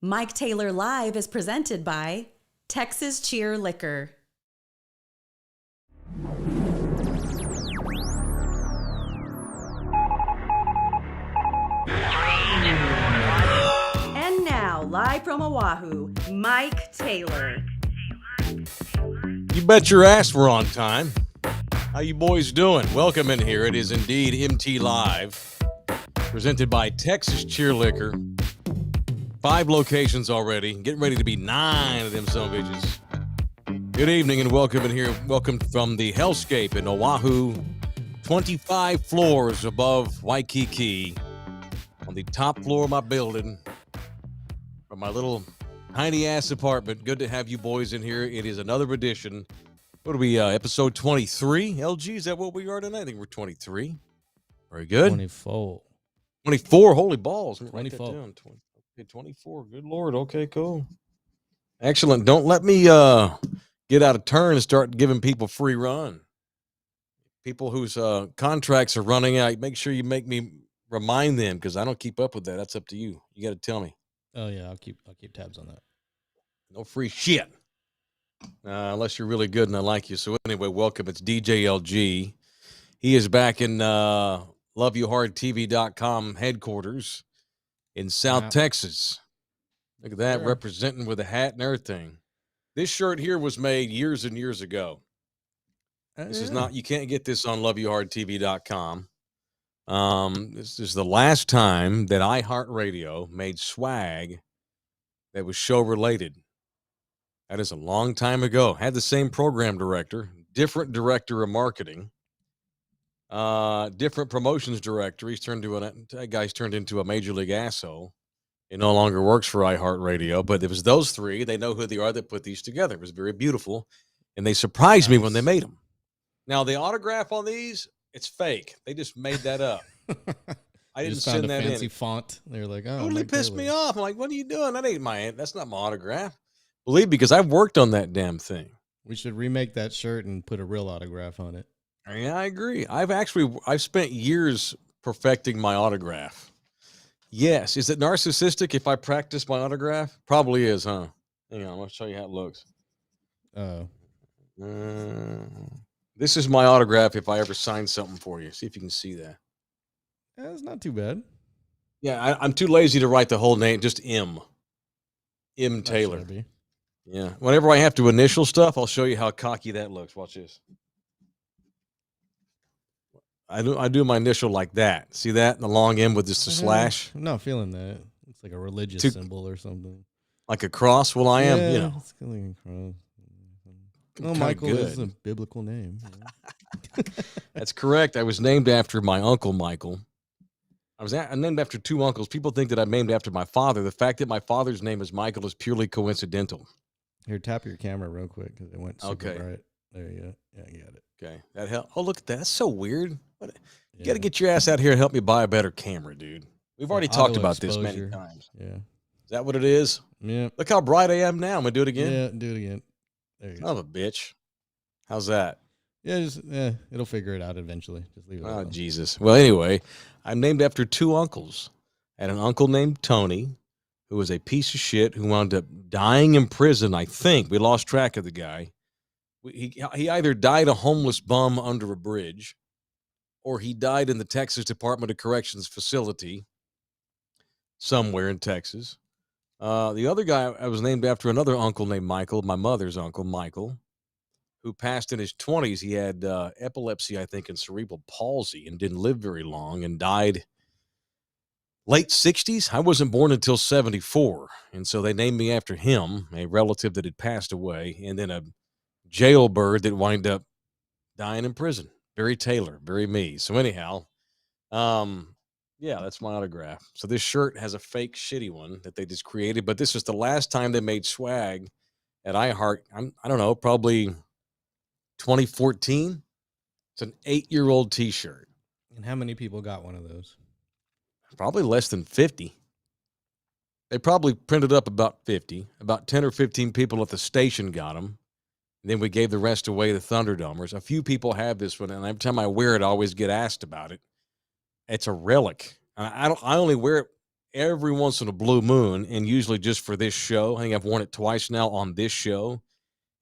Mike Taylor Live is presented by Texas Cheer Liquor. And now, live from Oahu, Mike Taylor. You bet your ass we're on time. How you boys doing? Welcome in here. It is indeed MT Live, presented by Texas Cheer Liquor. 5 locations already. Getting ready to be 9 of them son of bitches. Good evening and welcome in here. Welcome from the hellscape in Oahu. 25 floors above Waikiki. On the top floor of my building. From my little tiny ass apartment. Good to have you boys in here. It is another edition. What are we, episode 23? LG, is that what we are tonight? I think we're 23. Very good. 24. 24, holy balls. Let me write that 24. down. 24, good Lord. Okay, cool. Excellent. Don't let me get out of turn and start giving people free run. People whose contracts are running out, make sure you make me remind them because I don't keep up with that. That's up to you. You got to tell me. Oh yeah, I'll keep tabs on that. No free shit. Unless you're really good and I like you. So anyway, welcome. It's DJ LG. He is back in loveyouhardtv.com headquarters in South Texas. Look at that, representing with a hat and everything. This shirt here was made years and years ago. This is not, you can't get this on loveyouhardtv.com. This is the last time that iHeartRadio made swag that was show related. That is a long time ago. Had the same program director, different director of marketing, different promotions director. That guy's turned into a major league asshole. He no longer works for iHeartRadio, but it was those 3. They know who they are that put these together. It was very beautiful, and they surprised me when they made them. Now, the autograph on these, it's fake. They just made that up. I didn't send that in. Fancy font. They were like, "Oh, totally pissed me off." I'm like, "What are you doing? That's not my autograph." Believe me, because I've worked on that damn thing. We should remake that shirt and put a real autograph on it. Yeah, I agree. I've spent years perfecting my autograph. Yes. Is it narcissistic if I practice my autograph? Probably is, huh? Hang on, I'm going to show you how it looks. Oh. This is my autograph if I ever sign something for you. See if you can see that. That's not too bad. Yeah, I'm too lazy to write the whole name, just M. M. Taylor. Yeah. Whenever I have to initial stuff, I'll show you how cocky that looks. Watch this. I do my initial like that. See that? The long M with just a slash? I'm not feeling that. It's like a religious symbol or something. Like a cross? Well, I am, you know. It's kind of like a cross. Oh, Michael is a biblical name. That's correct. I was named after my uncle, Michael. I'm named after 2 uncles. People think that I'm named after my father. The fact that my father's name is Michael is purely coincidental. Here, tap your camera real quick because it went super bright. There you go. Yeah, you got it. Okay. That help. Oh, look at that. That's so weird. You got to get your ass out here and help me buy a better camera, dude. We've already talked about this many times. Yeah. Is that what it is? Yeah. Look how bright I am now. I'm going to do it again. Yeah, do it again. There you go. Son of a bitch. How's that? Yeah, it'll figure it out eventually. Just leave it alone. Oh, Jesus. Well, anyway, I'm named after 2 uncles. I had an uncle named Tony, who was a piece of shit who wound up dying in prison, I think. We lost track of the guy. He either died a homeless bum under a bridge, or he died in the Texas Department of Corrections facility somewhere in Texas. The other guy, I was named after another uncle named Michael, my mother's uncle, Michael, who passed in his 20s. He had epilepsy, I think, and cerebral palsy and didn't live very long and died late 60s. I wasn't born until 74. And so they named me after him, a relative that had passed away, and then a jailbird that wound up dying in prison. Very Taylor, very me. So anyhow, yeah, that's my autograph. So this shirt has a fake shitty one that they just created, but this is the last time they made swag at iHeart. I don't know, probably 2014. It's an 8-year-old t-shirt. And how many people got one of those? Probably less than 50. They probably printed up about 50. About 10 or 15 people at the station got them. And then we gave the rest away to Thunderdomers. A few people have this one, and every time I wear it, I always get asked about it. It's a relic. I only wear it every once in a blue moon, and usually just for this show. I think I've worn it twice now on this show.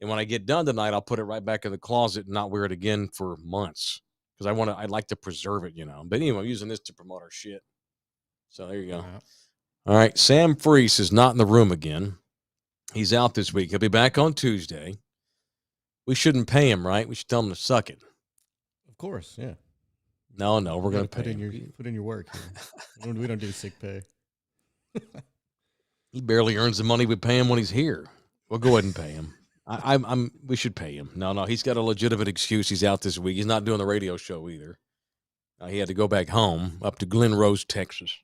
And when I get done tonight, I'll put it right back in the closet and not wear it again for months because I'd like to preserve it, But anyway, I'm using this to promote our shit. So there you go. Wow. All right, Sam Freese is not in the room again. He's out this week. He'll be back on Tuesday. We shouldn't pay him, right? We should tell him to suck it. Of course, yeah. No, we're going to pay him. Put in your work here. We don't do sick pay. He barely earns the money we pay him when he's here. We'll go ahead and pay him. We should pay him. No, he's got a legitimate excuse. He's out this week. He's not doing the radio show either. He had to go back home up to Glen Rose, Texas.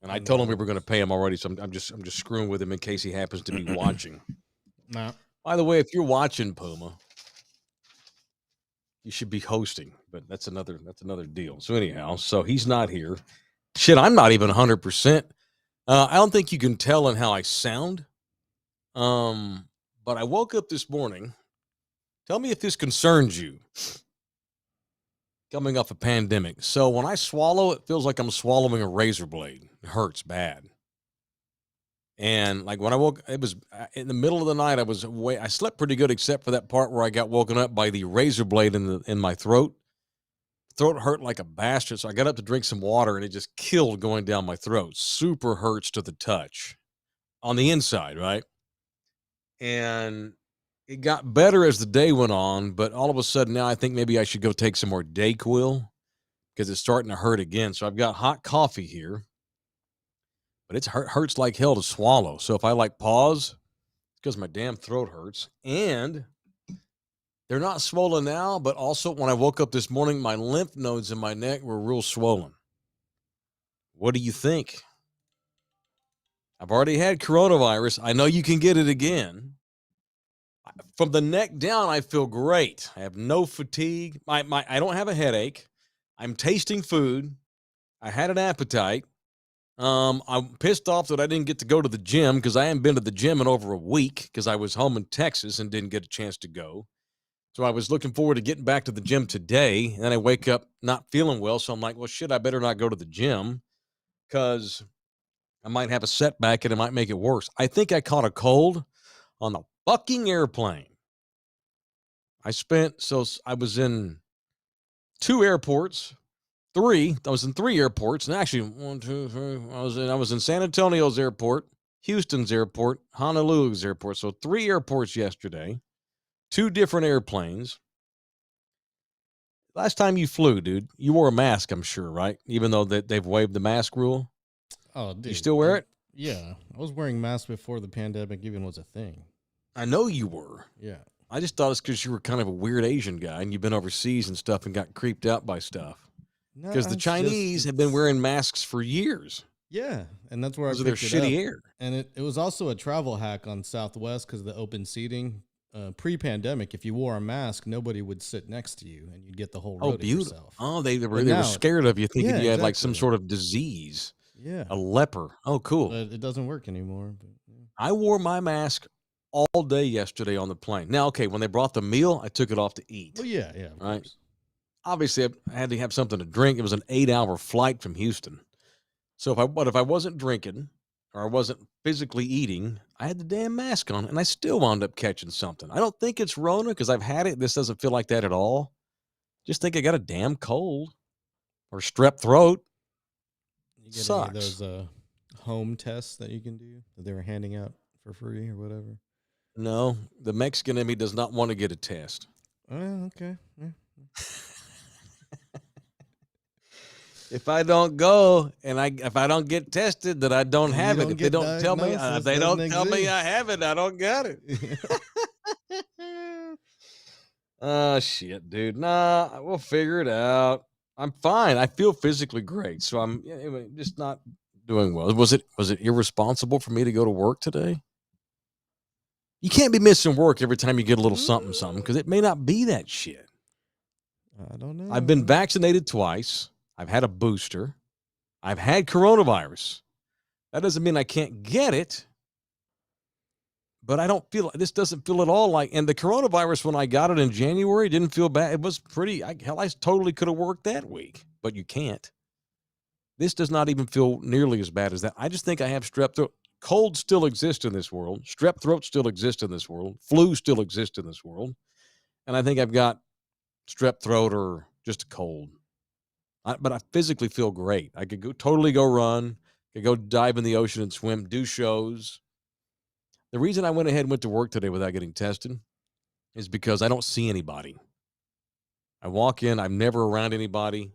And I told him we were going to pay him already, so I'm just screwing with him in case he happens to be watching. No. By the way, if you're watching, Puma, you should be hosting, but that's another deal. So anyhow, so he's not here. Shit, I'm not even 100%. I don't think you can tell in how I sound. But I woke up this morning. Tell me if this concerns you. Coming off a pandemic. So when I swallow, it feels like I'm swallowing a razor blade. It hurts bad. And like when I woke, it was in the middle of the night. I slept pretty good except for that part where I got woken up by the razor blade in my throat. Throat hurt like a bastard. So I got up to drink some water and it just killed going down my throat. Super hurts to the touch on the inside, right? And it got better as the day went on, but all of a sudden now I think maybe I should go take some more Dayquil because it's starting to hurt again. So I've got hot coffee here, but it hurts like hell to swallow. So if I pause, it's because my damn throat hurts. And they're not swollen now, but also when I woke up this morning, my lymph nodes in my neck were real swollen. What do you think? I've already had coronavirus. I know you can get it again. From the neck down, I feel great. I have no fatigue. I don't have a headache. I'm tasting food. I had an appetite. I'm pissed off that I didn't get to go to the gym because I haven't been to the gym in over a week because I was home in Texas and didn't get a chance to go. So I was looking forward to getting back to the gym today. And then I wake up not feeling well. So I'm like, well, shit, I better not go to the gym because I might have a setback and it might make it worse. I think I caught a cold on the fucking airplane. I was in I was in three airports, and actually 1, 2, 3. I was in San Antonio's airport, Houston's airport, Honolulu's airport. So 3 airports yesterday, 2 different airplanes. Last time you flew, dude, you wore a mask, I'm sure, right? Even though they've waived the mask rule. Oh, dude. You still wear it? Yeah. I was wearing masks before the pandemic even was a thing. I know you were. Yeah. I just thought it's because you were kind of a weird Asian guy and you've been overseas and stuff and got creeped out by stuff. Because the Chinese have been wearing masks for years. Yeah, and that's where I picked their shitty air. And it was also a travel hack on Southwest because of the open seating. Pre-pandemic, if you wore a mask, nobody would sit next to you, and you'd get the whole row to yourself. Oh, they were scared of you, thinking you had like some sort of disease. Yeah, a leper. Oh, cool. But it doesn't work anymore. But, yeah. I wore my mask all day yesterday on the plane. Now, okay, when they brought the meal, I took it off to eat. Well, yeah, of course. Obviously, I had to have something to drink. It was an 8-hour flight from Houston. So if I wasn't drinking or I wasn't physically eating, I had the damn mask on, and I still wound up catching something. I don't think it's Rona because I've had it. This doesn't feel like that at all. Just think I got a damn cold or strep throat. You get Sucks. any of those home tests that you can do that they were handing out for free or whatever? No, the Mexican in me does not want to get a test. Oh, okay. Yeah. If I don't go and if I don't get tested, that I don't have it. If they don't tell me, I have it, I don't got it. Oh shit, dude. Nah, we'll figure it out. I'm fine. I feel physically great, so I'm just not doing well. Was it irresponsible for me to go to work today? You can't be missing work every time you get a little something because it may not be that shit. I don't know. I've been vaccinated twice. I've had a booster. I've had coronavirus. That doesn't mean I can't get it. But I don't feel, this doesn't feel at all like, and the coronavirus, when I got it in January, didn't feel bad. It was pretty, I totally could have worked that week, but you can't. This does not even feel nearly as bad as that. I just think I have strep throat. Colds still exist in this world. Strep throat still exists in this world. Flu still exists in this world. And I think I've got strep throat or just a cold. But I physically feel great. I could totally go run, could go dive in the ocean and swim, do shows. The reason I went ahead and went to work today without getting tested is because I don't see anybody. I walk in, I'm never around anybody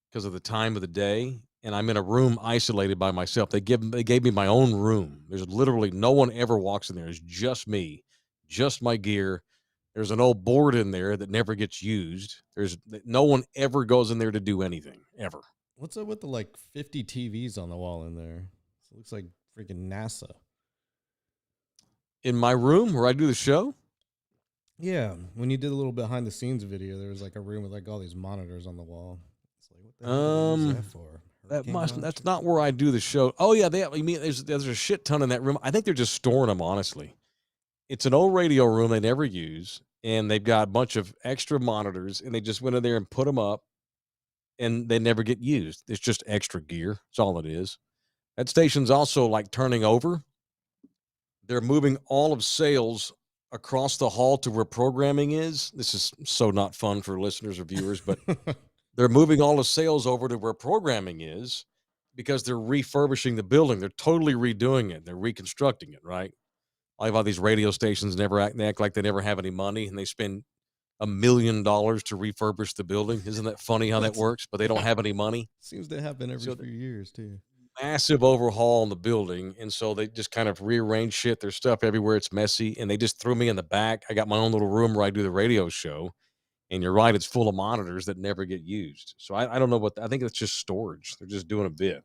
because of the time of the day, and I'm in a room isolated by myself. They gave me my own room. There's literally no one ever walks in there. It's just me, just my gear. There's an old board in there that never gets used. No one ever goes in there to do anything, ever. What's up with the like 50 TVs on the wall in there? It looks like freaking NASA. In my room where I do the show? Yeah, when you did a little behind the scenes video, there was like a room with like all these monitors on the wall. It's like, what the hell is that for? That's not where I do the show. Oh yeah, you mean there's a shit ton in that room. I think they're just storing them, honestly. It's an old radio room they never use, and they've got a bunch of extra monitors, and they just went in there and put them up, and they never get used. It's just extra gear. That's all it is. That station's also like turning over. They're moving all of sales across the hall to where programming is. This is so not fun for listeners or viewers, but they're moving all the sales over to where programming is because they're refurbishing the building. They're totally redoing it. They're reconstructing it, right? I have all these radio stations they act like they never have any money, and they spend $1 million to refurbish the building. Isn't that funny how that works? But they don't have any money. Seems to happen every few years too. Massive overhaul in the building, and so they just kind of rearrange shit. There's stuff everywhere. It's messy, and they just threw me in the back. I got my own little room where I do the radio show, and you're right, it's full of monitors that never get used. So I don't know I think it's just storage. They're just doing a bit.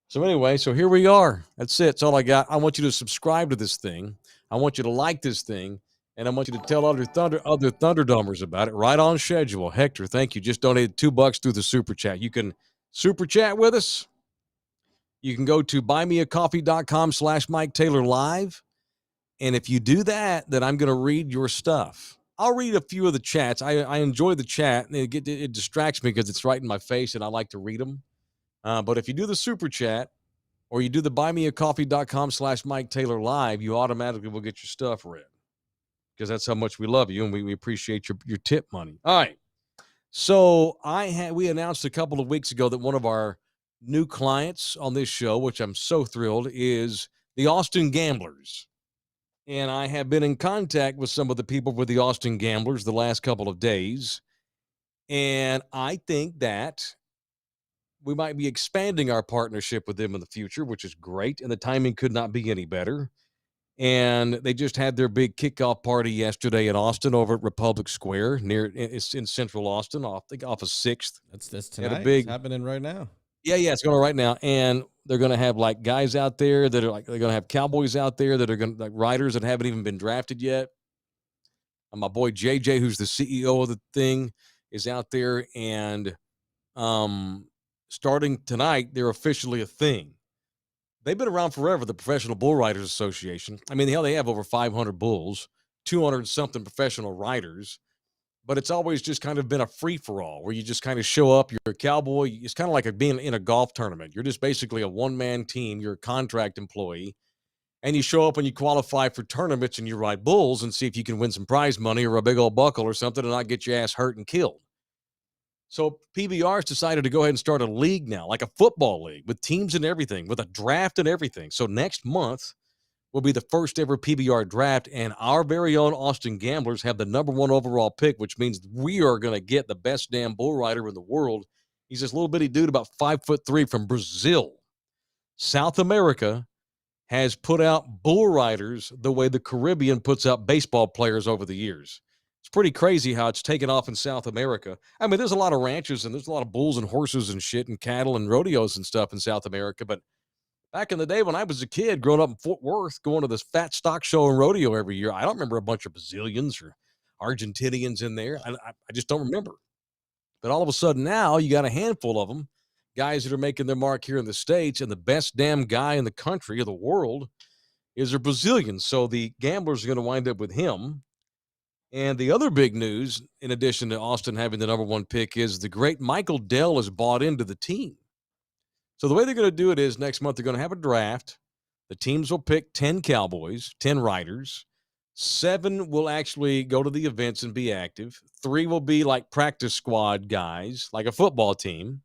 So anyway, so here we are. That's it. That's all I got. I want you to subscribe to this thing. I want you to like this thing, and I want you to tell other Thunderdomers about it. Right on schedule. Hector, thank you. Just donated $2 through the super chat. You can super chat with us. You can go to buymeacoffee.com/Mike Taylor Live. And if you do that, then I'm going to read your stuff. I'll read a few of the chats. I enjoy the chat. It distracts me because it's right in my face, and I like to read them. But if you do the super chat or you do the buymeacoffee.com/Mike Taylor Live, you automatically will get your stuff read because that's how much we love you, and we appreciate your tip money. All right. So we announced a couple of weeks ago that one of our new clients on this show, which I'm so thrilled, is the Austin Gamblers. And I have been in contact with some of the people with the Austin Gamblers the last couple of days. And I think that we might be expanding our partnership with them in the future, which is great. And the timing could not be any better. And they just had their big kickoff party yesterday in Austin over at Republic Square. It's in Central Austin, off of 6th. That's tonight. It's happening right now. Yeah, it's going on right now. And they're going to have like guys out there that are like, they're going to have Cowboys out there that are going to like riders that haven't even been drafted yet. And my boy JJ, who's the CEO of the thing, is out there. And starting tonight, they're officially a thing. They've been around forever, the Professional Bull Riders Association. I mean, hell, they have over 500 bulls, 200 something professional riders. But it's always just kind of been a free-for-all where you just kind of show up. You're a cowboy. It's kind of like being in a golf tournament. You're just basically a one-man team. You're a contract employee. And you show up and you qualify for tournaments and you ride bulls and see if you can win some prize money or a big old buckle or something and not get your ass hurt and killed. So PBR's decided to go ahead and start a league now, like a football league with teams and everything, with a draft and everything. So next month will be the first ever PBR draft, and our very own Austin Gamblers have the #1 overall pick, which means we are going to get the best damn bull rider in the world. He's this little bitty dude about 5'3" from Brazil. South America has put out bull riders the way the Caribbean puts out baseball players over the years. It's pretty crazy how it's taken off in South America. I mean, there's a lot of ranches and there's a lot of bulls and horses and shit and cattle and rodeos and stuff in South America, but back in the day when I was a kid growing up in Fort Worth, going to this fat stock show and rodeo every year, I don't remember a bunch of Brazilians or Argentinians in there. I just don't remember. But all of a sudden now you got a handful of them, guys that are making their mark here in the States, and the best damn guy in the country or the world is a Brazilian. So the Gamblers are going to wind up with him. And the other big news, in addition to Austin having the #1 pick, is the great Michael Dell has bought into the team. So the way they're going to do it is next month they're going to have a draft. The teams will pick 10 Cowboys, 10 riders. 7 will actually go to the events and be active. 3 will be like practice squad guys, like a football team.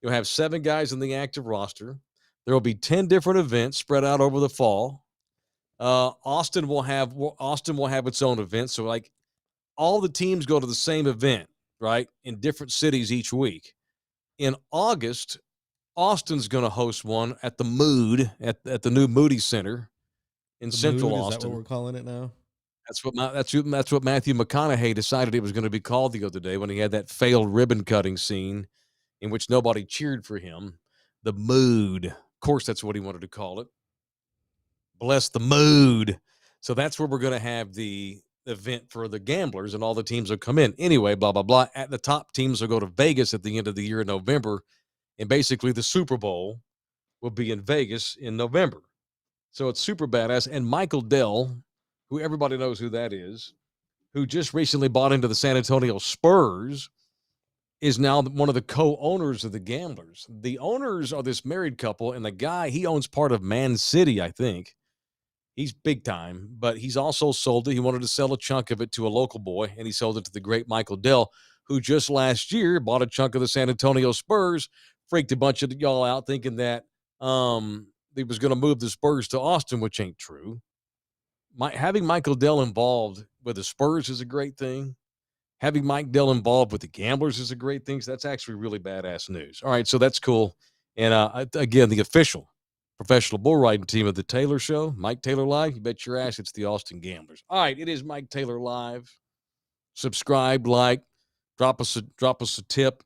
You'll have 7 guys in the active roster. There will be 10 different events spread out over the fall. Austin will have its own event. So like all the teams go to the same event, right? In different cities each week. In August, Austin's going to host one at the Mood at the new Moody Center in Central Mood, Austin. Is that what we're calling it now? That's what Matthew McConaughey decided it was going to be called the other day when he had that failed ribbon cutting scene in which nobody cheered for him. The Mood. Of course, that's what he wanted to call it. Bless the Mood. So that's where we're going to have the event for the gamblers, and all the teams will come in. Anyway, blah, blah, blah. At the top teams will go to Vegas at the end of the year in November, and basically the Super Bowl will be in Vegas in November. So it's super badass. And Michael Dell, who everybody knows who that is, who just recently bought into the San Antonio Spurs, is now one of the co-owners of the Gamblers. The owners are this married couple, and the guy, he owns part of Man City, I think. He's big time, but he's also sold it. He wanted to sell a chunk of it to a local boy, and he sold it to the great Michael Dell, who just last year bought a chunk of the San Antonio Spurs, freaked a bunch of y'all out thinking that he was going to move the Spurs to Austin, which ain't true. Having Michael Dell involved with the Spurs is a great thing. Having Mike Dell involved with the Gamblers is a great thing. So that's actually really badass news. All right, so that's cool. And again, the official professional bull riding team of the Taylor Show, Mike Taylor Live. You bet your ass it's the Austin Gamblers. All right, it is Mike Taylor Live. Subscribe, like, drop us a tip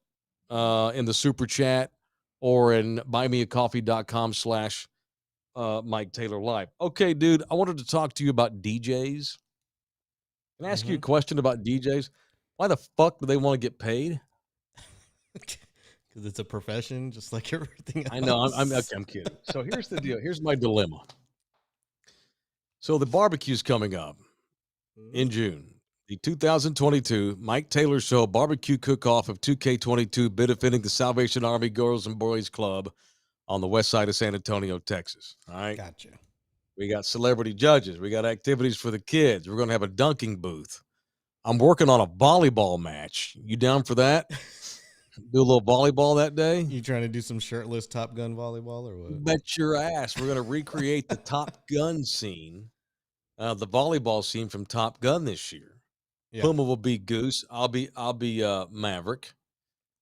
in the super chat or in buymeacoffee.com/Mike Taylor Live. Okay, dude, I wanted to talk to you about DJs. Can I ask you a question about DJs? Why the fuck do they want to get paid? Because it's a profession, just like everything else. I know. I'm kidding. So here's the deal. Here's my dilemma. So the barbecue's coming up in June. The 2022 Mike Taylor Show Barbecue Cook-Off of 2K22, benefiting the Salvation Army Girls and Boys Club on the west side of San Antonio, Texas. All right. Gotcha. We got celebrity judges. We got activities for the kids. We're going to have a dunking booth. I'm working on a volleyball match. You down for that? Do a little volleyball that day? You trying to do some shirtless Top Gun volleyball or what? Bet your ass. We're going to recreate the Top Gun scene, the volleyball scene from Top Gun this year. Yeah. Puma will be Goose. I'll be Maverick.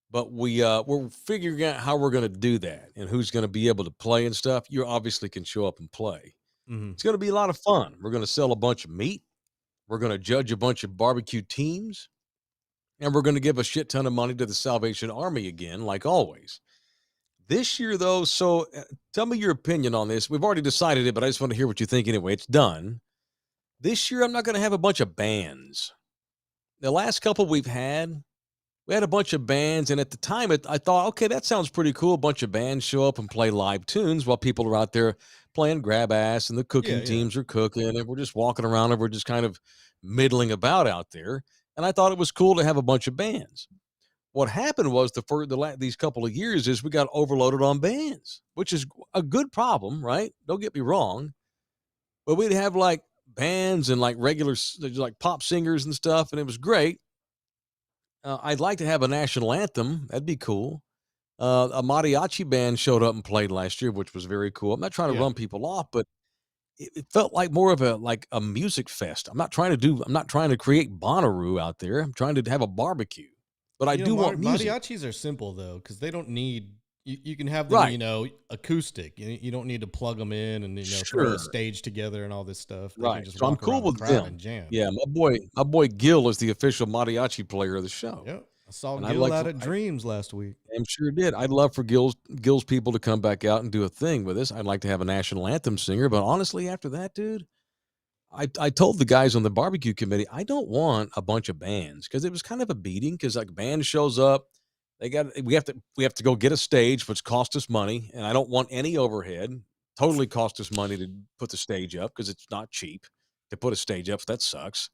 But we're figuring out how we're going to do that and who's going to be able to play and stuff. You obviously can show up and play. Mm-hmm. It's going to be a lot of fun. We're going to sell a bunch of meat. We're going to judge a bunch of barbecue teams. And we're going to give a shit ton of money to the Salvation Army again, like always. This year, though, so tell me your opinion on this. We've already decided it, but I just want to hear what you think anyway. It's done. This year, I'm not going to have a bunch of bands. The last couple we had a bunch of bands, and at the time, I thought, okay, that sounds pretty cool. A bunch of bands show up and play live tunes while people are out there playing grab ass, and the cooking teams are cooking, and we're just walking around, and we're just kind of middling about out there. And I thought it was cool to have a bunch of bands. What happened was these couple of years is we got overloaded on bands, which is a good problem, right? Don't get me wrong. But we'd have like bands and like regular like pop singers and stuff, and it was great. I'd like to have a national anthem. That'd be cool. A mariachi band showed up and played last year, which was very cool. I'm not trying to run people off, but it felt like more of a music fest. I'm not trying to create Bonnaroo out there. I'm trying to have a barbecue. But I do want music. Mariachis are simple though, because they don't need. You can have them, acoustic. You don't need to plug them in and throw a stage together and all this stuff. They can just I'm cool with them. And jam. Yeah, my boy Gil is the official mariachi player of the show. Yep. I saw Gil out at Dreams last week. I'm sure did. I'd love for Gil's people to come back out and do a thing with us. I'd like to have a national anthem singer, but honestly, after that, dude, I told the guys on the barbecue committee, I don't want a bunch of bands because it was kind of a beating because like band shows up, we have to go get a stage, which cost us money, and I don't want any overhead. Totally cost us money to put the stage up because it's not cheap to put a stage up. So that sucks.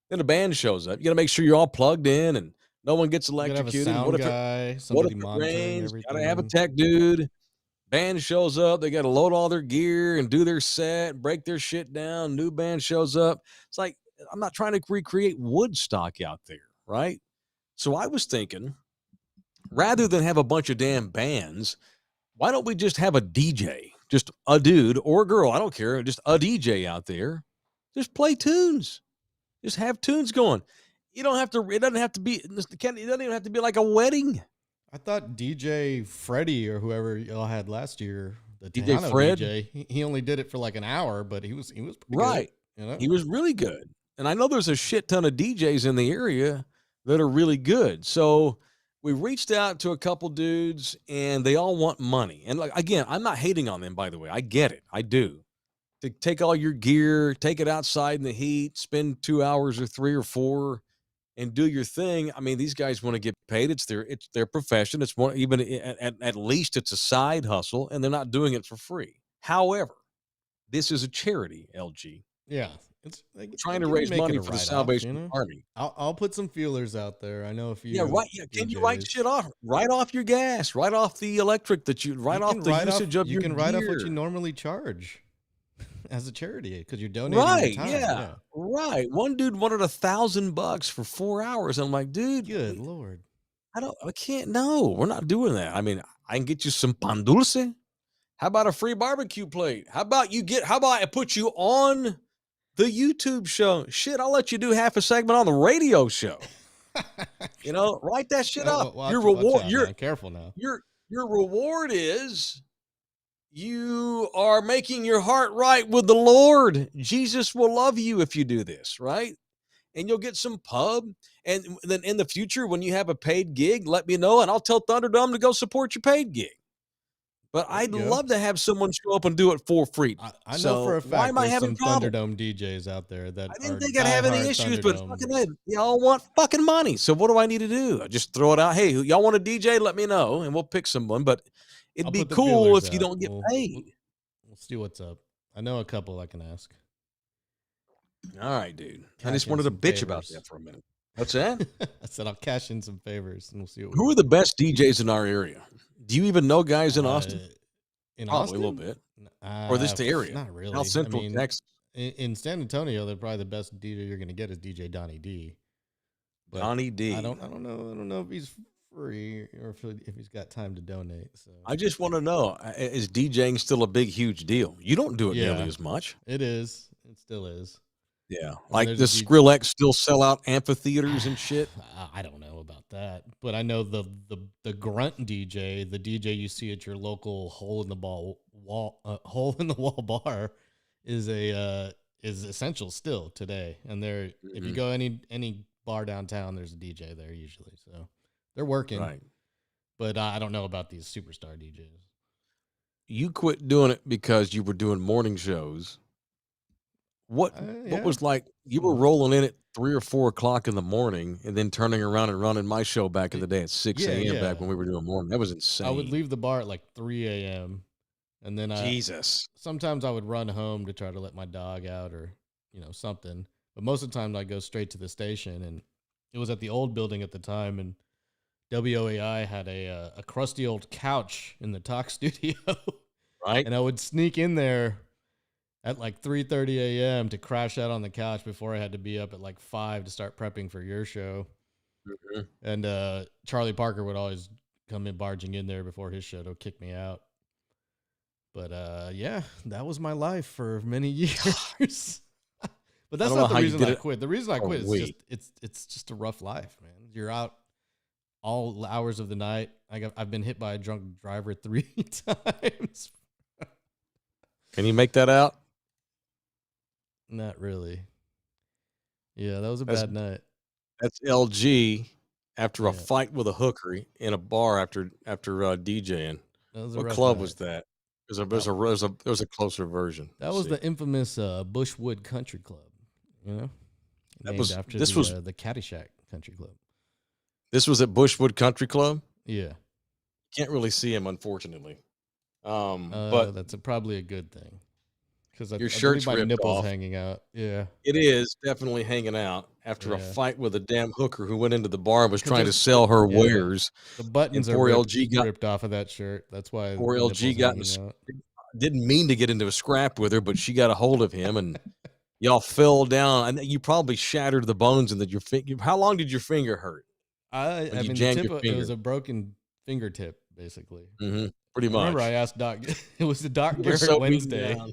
Then the band shows up. You got to make sure you're all plugged in and no one gets electrocuted. What if it rains? Gotta have a tech dude. Band shows up, they got to load all their gear and do their set, break their shit down. New band shows up. It's like, I'm not trying to recreate Woodstock out there, right? So I was thinking, rather than have a bunch of damn bands, why don't we just have a DJ, just a dude or a girl, I don't care, just a DJ out there, just play tunes, just have tunes going. You don't have to. It doesn't have to be. It doesn't even have to be like a wedding. I thought DJ Freddie or whoever y'all had last year, the DJ Tejano Fred? DJ, he only did it for like an hour, but he was pretty Right. good, you know? He was really good. And I know there's a shit ton of DJs in the area that are really good. So we reached out to a couple dudes and they all want money. And like, again, I'm not hating on them, by the way. I get it. I do. To take all your gear, take it outside in the heat, spend 2 hours or 3 or 4 and do your thing. I mean, these guys want to get paid. It's their profession. It's more, even at least it's a side hustle and they're not doing it for free. However, this is a charity, LG. Yeah. It's like, Trying to raise money for the Salvation Army. I'll put some feelers out there. I know if you. Yeah, right. Yeah. Can you write shit off? Write off your gas. Write off the electric that you write off the usage of your gear. You can write off what you normally charge as a charity because you're donating. Right. Your time. Yeah. Right. One dude wanted $1,000 for 4 hours. I'm like, dude. Good Lord. I can't. No, we're not doing that. I mean, I can get you some pan dulce. How about a free barbecue plate? How about I put you on the YouTube show? Shit, I'll let you do half a segment on the radio show. Write that shit up. Your reward. You're careful now. Your reward is you are making your heart right with the Lord. Jesus will love you if you do this, right? And you'll get some pub. And then in the future, when you have a paid gig, let me know, and I'll tell Thunderdome to go support your paid gig. But I'd love to have someone show up and do it for free. I know for a fact why am I having some Thunderdome DJs out there that I didn't think I'd have any issues, but fucking y'all want fucking money. So what do I need to do? I just throw it out. Hey, y'all want a DJ? Let me know, and we'll pick someone. But it'd be cool if you don't get paid. We'll see what's up. I know a couple I can ask. All right, dude. I just wanted to bitch about that for a minute. What's that? I said I'll cash in some favors and we'll see what. Who are the best DJs in our area? Do you even know guys in Austin? Probably a little bit. Or this area? Not really. South Central Texas. In San Antonio, they're probably the best DJ you're going to get is DJ Donnie D. But Donnie D. I don't know if he's free or if he's got time to donate. So I just want to know: is DJing still a big, huge deal? You don't do it nearly as much. It is. It still is. Yeah, like does Skrillex still sell out amphitheaters and shit? I don't know about that, but I know the grunt DJ, the DJ you see at your local hole in the wall bar, is essential still today. And if you go any bar downtown, there's a DJ there usually, so they're working. Right. But I don't know about these superstar DJs. You quit doing it because you were doing morning shows. What was like? You were rolling in at 3 or 4 o'clock in the morning, and then turning around and running my show back in the day at 6 a.m. Back when we were doing morning. That was insane. I would leave the bar at like 3 a.m. and then sometimes I would run home to try to let my dog out or something. But most of the time, I go straight to the station, and it was at the old building at the time, and WOAI had a crusty old couch in the talk studio, right? And I would sneak in there at like 3:30 a.m. to crash out on the couch before I had to be up at like 5 to start prepping for your show. Mm-hmm. And Charlie Parker would always come in barging in there before his show to kick me out. But that was my life for many years. But that's not the reason I quit. The reason I quit is it's just a rough life, man. You're out all hours of the night. I've been hit by a drunk driver 3 times. Can you make that out? Not really. Yeah, that was a bad night. That's LG after a fight with a hooker in a bar after DJing. What club was that? There was a closer version. That was the infamous Bushwood Country Club. That was after the Caddyshack Country Club. This was at Bushwood Country Club. Yeah, can't really see him, unfortunately. But that's probably a good thing. because I shirt's believe my ripped nipple's off. hanging out. Yeah. It is definitely hanging out after a Yeah. fight with a damn hooker who went into the bar and was 'Cause trying to there's- sell her yeah. wares. The buttons are poor ripped, LG got ripped off of that shirt. That's why poor the LG nipple's got hanging out. didn't mean to get into a scrap with her, but she got a hold of him and y'all fell down. I think you probably shattered the bones in your finger. How long did your finger hurt? I you mean, jammed the your tip, it was finger? a broken fingertip, basically. Pretty much. Remember, I asked Doc. It was the Doc You were Garrett so beaten Wednesday. down.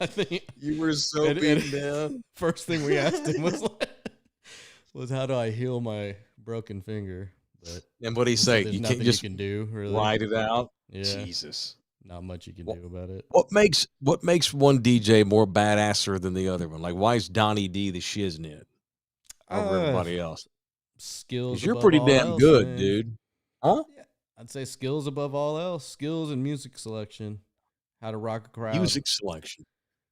I think You were so beaten down. first thing we asked him was how do I heal my broken finger? But And what did he say? there's You nothing can't just you can do, really. ride it out. Yeah, Jesus. not much you can do about it. What makes one DJ more badasser than the other one? Like, why is Donnie D the shiznit over everybody else? Skills. 'Cause you're above pretty all damn else, good, man. dude. Huh? Yeah, I'd say skills above all else. Skills and music selection. How to rock a crowd. Music selection.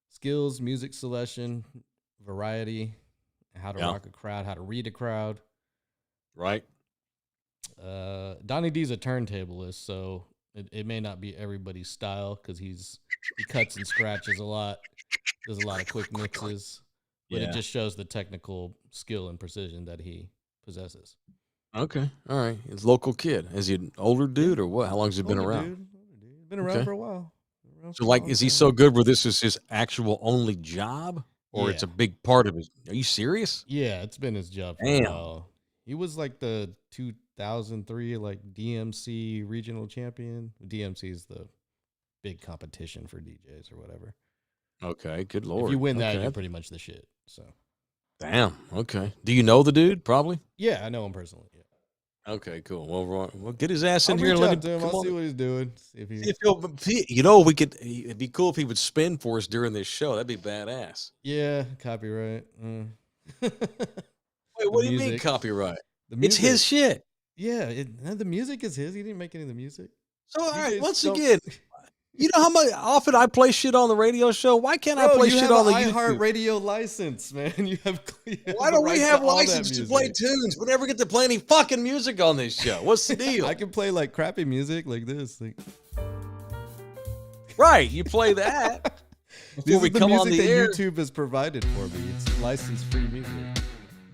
Skills, music selection, variety. How to rock a crowd. How to read a crowd. Right. Donnie D's a turntablist, so it may not be everybody's style because he cuts and scratches a lot, does a lot of quick mixes, but it just shows the technical skill and precision that he possesses. Okay. All right. He's a local kid. Is he an older dude or what? How long has he been around? Dude. Been around for a while. So, like, is he so good where this is his actual only job? Or it's a big part of his? Are you serious? Yeah, it's been his job for a while. He was like the 2003 like DMC regional champion. DMC is the big competition for DJs or whatever. Okay, good lord. If you win that, you're pretty much the shit. So, damn. Okay. Do you know the dude? Probably. Yeah, I know him personally. Yeah. Okay, cool. Well, get his ass in I'll here and reach let out to him. I'll see what he's doing. See if we could. It'd be cool if he would spin for us during this show. That'd be badass. Yeah, copyright. Wait, what do you mean copyright? It's his shit. Yeah, the music is his. He didn't make any of the music. So, all right, once again, you know how often I play shit on the radio show? Why can't I play shit on the YouTube? iHeart Radio license, man. You have. Why don't we have license to play tunes? We never get to play any fucking music on this show. What's the deal? I can play like crappy music like this. Right, you play that before we come on the air. YouTube has provided for me. It's license-free music.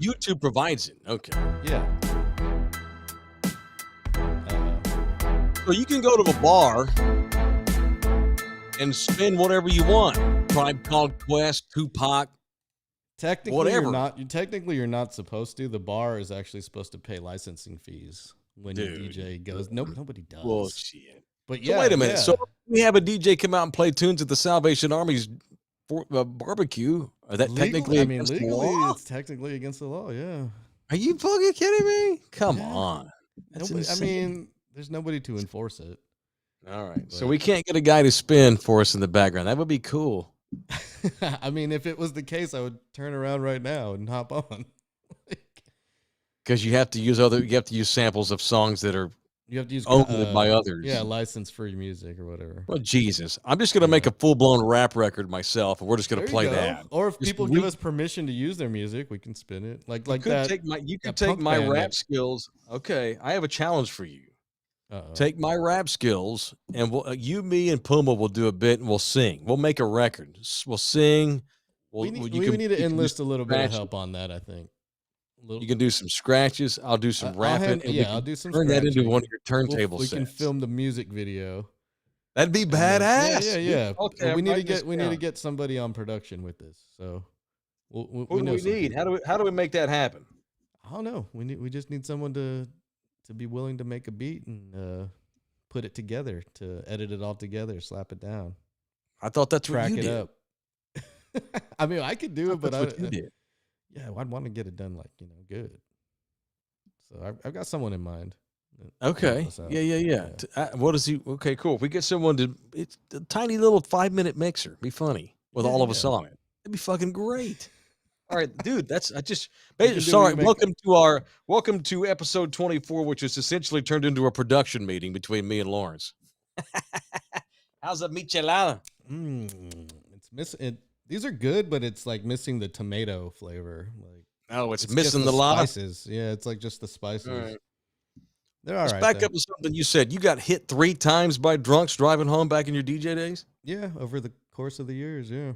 YouTube provides it. Okay. Yeah. So you can go to a bar and spin whatever you want. Tribe Called Quest, Tupac, technically whatever. You're not supposed to. The bar is actually supposed to pay licensing fees when your DJ goes. Nope, nobody does. Bullshit. But So wait a minute. So we have a DJ come out and play tunes at the Salvation Army's barbecue. Are that technically against the law? It's technically against the law. Yeah. Are you fucking kidding me? Come on. That's Nobody, insane. there's nobody to enforce it. All right. So we can't get a guy to spin for us in the background. That would be cool. I mean, if it was the case, I would turn around right now and hop on. Because you have to use samples of songs that are you have to use owned by others. Yeah, license-free music or whatever. Well, Jesus. I'm just going to make a full-blown rap record myself, and we're just going to play that. Or if people give us permission to use their music, we can spin it. You could take my rap skills. Okay, I have a challenge for you. Take my rap skills, and you, me, and Puma will do a bit, and we'll sing. We'll make a record. We'll sing. We need to enlist a little bit of help on that, I think. You can do some scratches. I'll do some rapping. I'll do some. Turn that into one of your turntable sets. We can film the music video. That'd be badass. Yeah. Okay, we need to get somebody on production with this. So, what do we need? How do we make that happen? I don't know. We just need someone to be willing to make a beat and put it together, to edit it all together, slap it down. I thought that's what you did. Up. I mean, I could do it, but what you did. Yeah, I'd want to get it done good. So I've got someone in mind. Okay. Yeah. What is he? Okay, cool. If we get someone it's a tiny little 5-minute mixer. Be funny with all of us on it. It'd be fucking great. All right, dude. Sorry. Welcome to episode 24, which is essentially turned into a production meeting between me and Lawrence. How's the michelada? It's missing. These are good, but it's like missing the tomato flavor. It's missing the spices. Yeah, it's like just the spices. All right. They're all right. Let's back up to something you said. You got hit 3 times by drunks driving home back in your DJ days? Yeah, over the course of the years, yeah.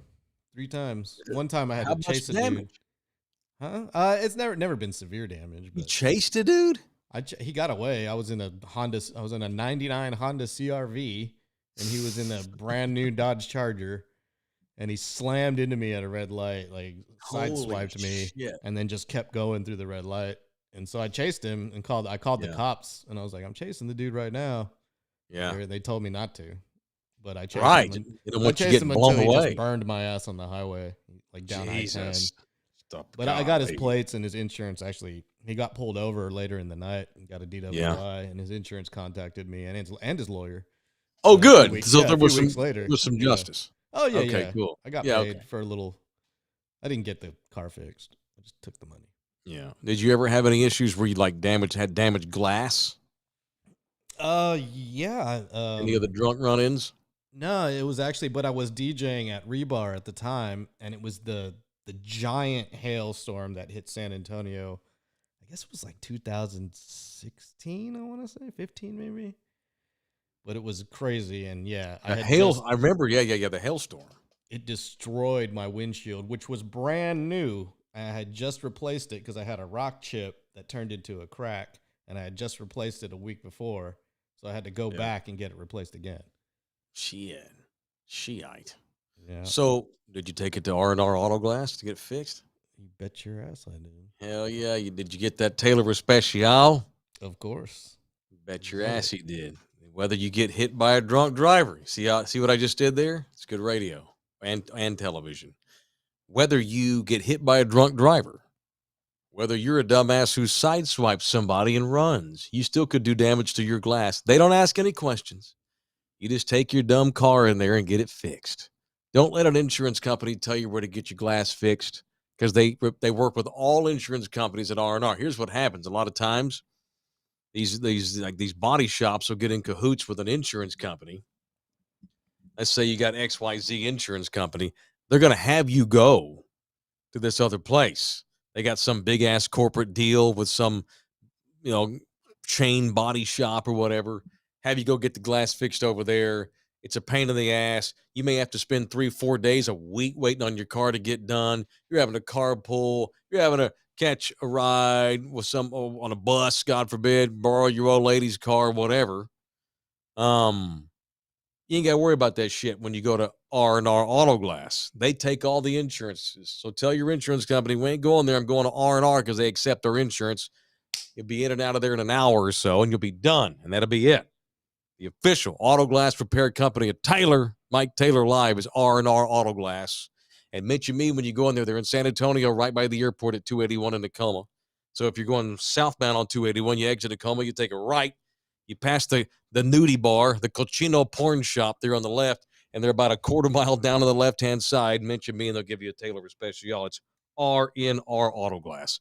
3 times. One time I had How to much chase a dude. damage? Huh? It's never been severe damage, You but chased a dude? he got away. I was in a 99 Honda CRV, and he was in a brand new Dodge Charger, and he slammed into me at a red light, like sideswiped me, shit. and then just kept going through the red light. And so I chased him and I called the cops, and I was like, I'm chasing the dude right now. Yeah. They told me not to, but I chased Right. him. You don't I want you chased getting him blown until he away. just burned my ass on the highway, like down I-10. Jesus. But I got his plates and his insurance. Actually, he got pulled over later in the night and got a DWI, and his insurance contacted me and his lawyer. Oh, good. So there was some justice. Oh yeah, Okay, yeah. cool. I got paid for a little. I didn't get the car fixed. I just took the money. Yeah. Did you ever have any issues where you had damaged glass? Yeah. Any of the drunk run-ins? No, it was actually, but I was DJing at Rebar at the time, and it was the giant hailstorm that hit San Antonio. I guess it was like 2016, I want to say 15 maybe. But it was crazy, and yeah, I remember, the hailstorm. It destroyed my windshield, which was brand new. I had just replaced it because I had a rock chip that turned into a crack, and I had just replaced it a week before, so I had to go back and get it replaced again. Shit. Yeah. So, did you take it to R&R Auto Glass to get it fixed? You bet your ass I did. Hell yeah. Did you get that Taylor Especial? Of course. Bet your ass he did. Whether you get hit by a drunk driver. See what I just did there? It's good radio and television. Whether you get hit by a drunk driver, whether you're a dumbass who sideswipes somebody and runs, you still could do damage to your glass. They don't ask any questions. You just take your dumb car in there and get it fixed. Don't let an insurance company tell you where to get your glass fixed, because they work with all insurance companies at R&R. Here's what happens. A lot of times, these body shops will get in cahoots with an insurance company. Let's say you got XYZ insurance company. They're going to have you go to this other place. They got some big ass corporate deal with some, chain body shop or whatever. Have you go get the glass fixed over there. It's a pain in the ass. You may have to spend 3-4 days a week waiting on your car to get done. You're having a carpool. You're having to catch a ride with on a bus, God forbid, borrow your old lady's car, whatever. You ain't got to worry about that shit when you go to R&R Auto Glass. They take all the insurances. So tell your insurance company, we ain't going there. I'm going to R&R because they accept our insurance. You'll be in and out of there in an hour or so, and you'll be done, and that'll be it. The official auto glass repair company of Mike Taylor Live, is R&R Auto Glass. And mention me when you go in there. They're in San Antonio, right by the airport at 281 in Ecamm. So if you're going southbound on 281, you exit Ecamm, you take a right. You pass the nudie bar, the cochino porn shop there on the left, and they're about a quarter mile down on the left-hand side. Mention me, and they'll give you a Taylor Especial. It's R&R Auto Glass.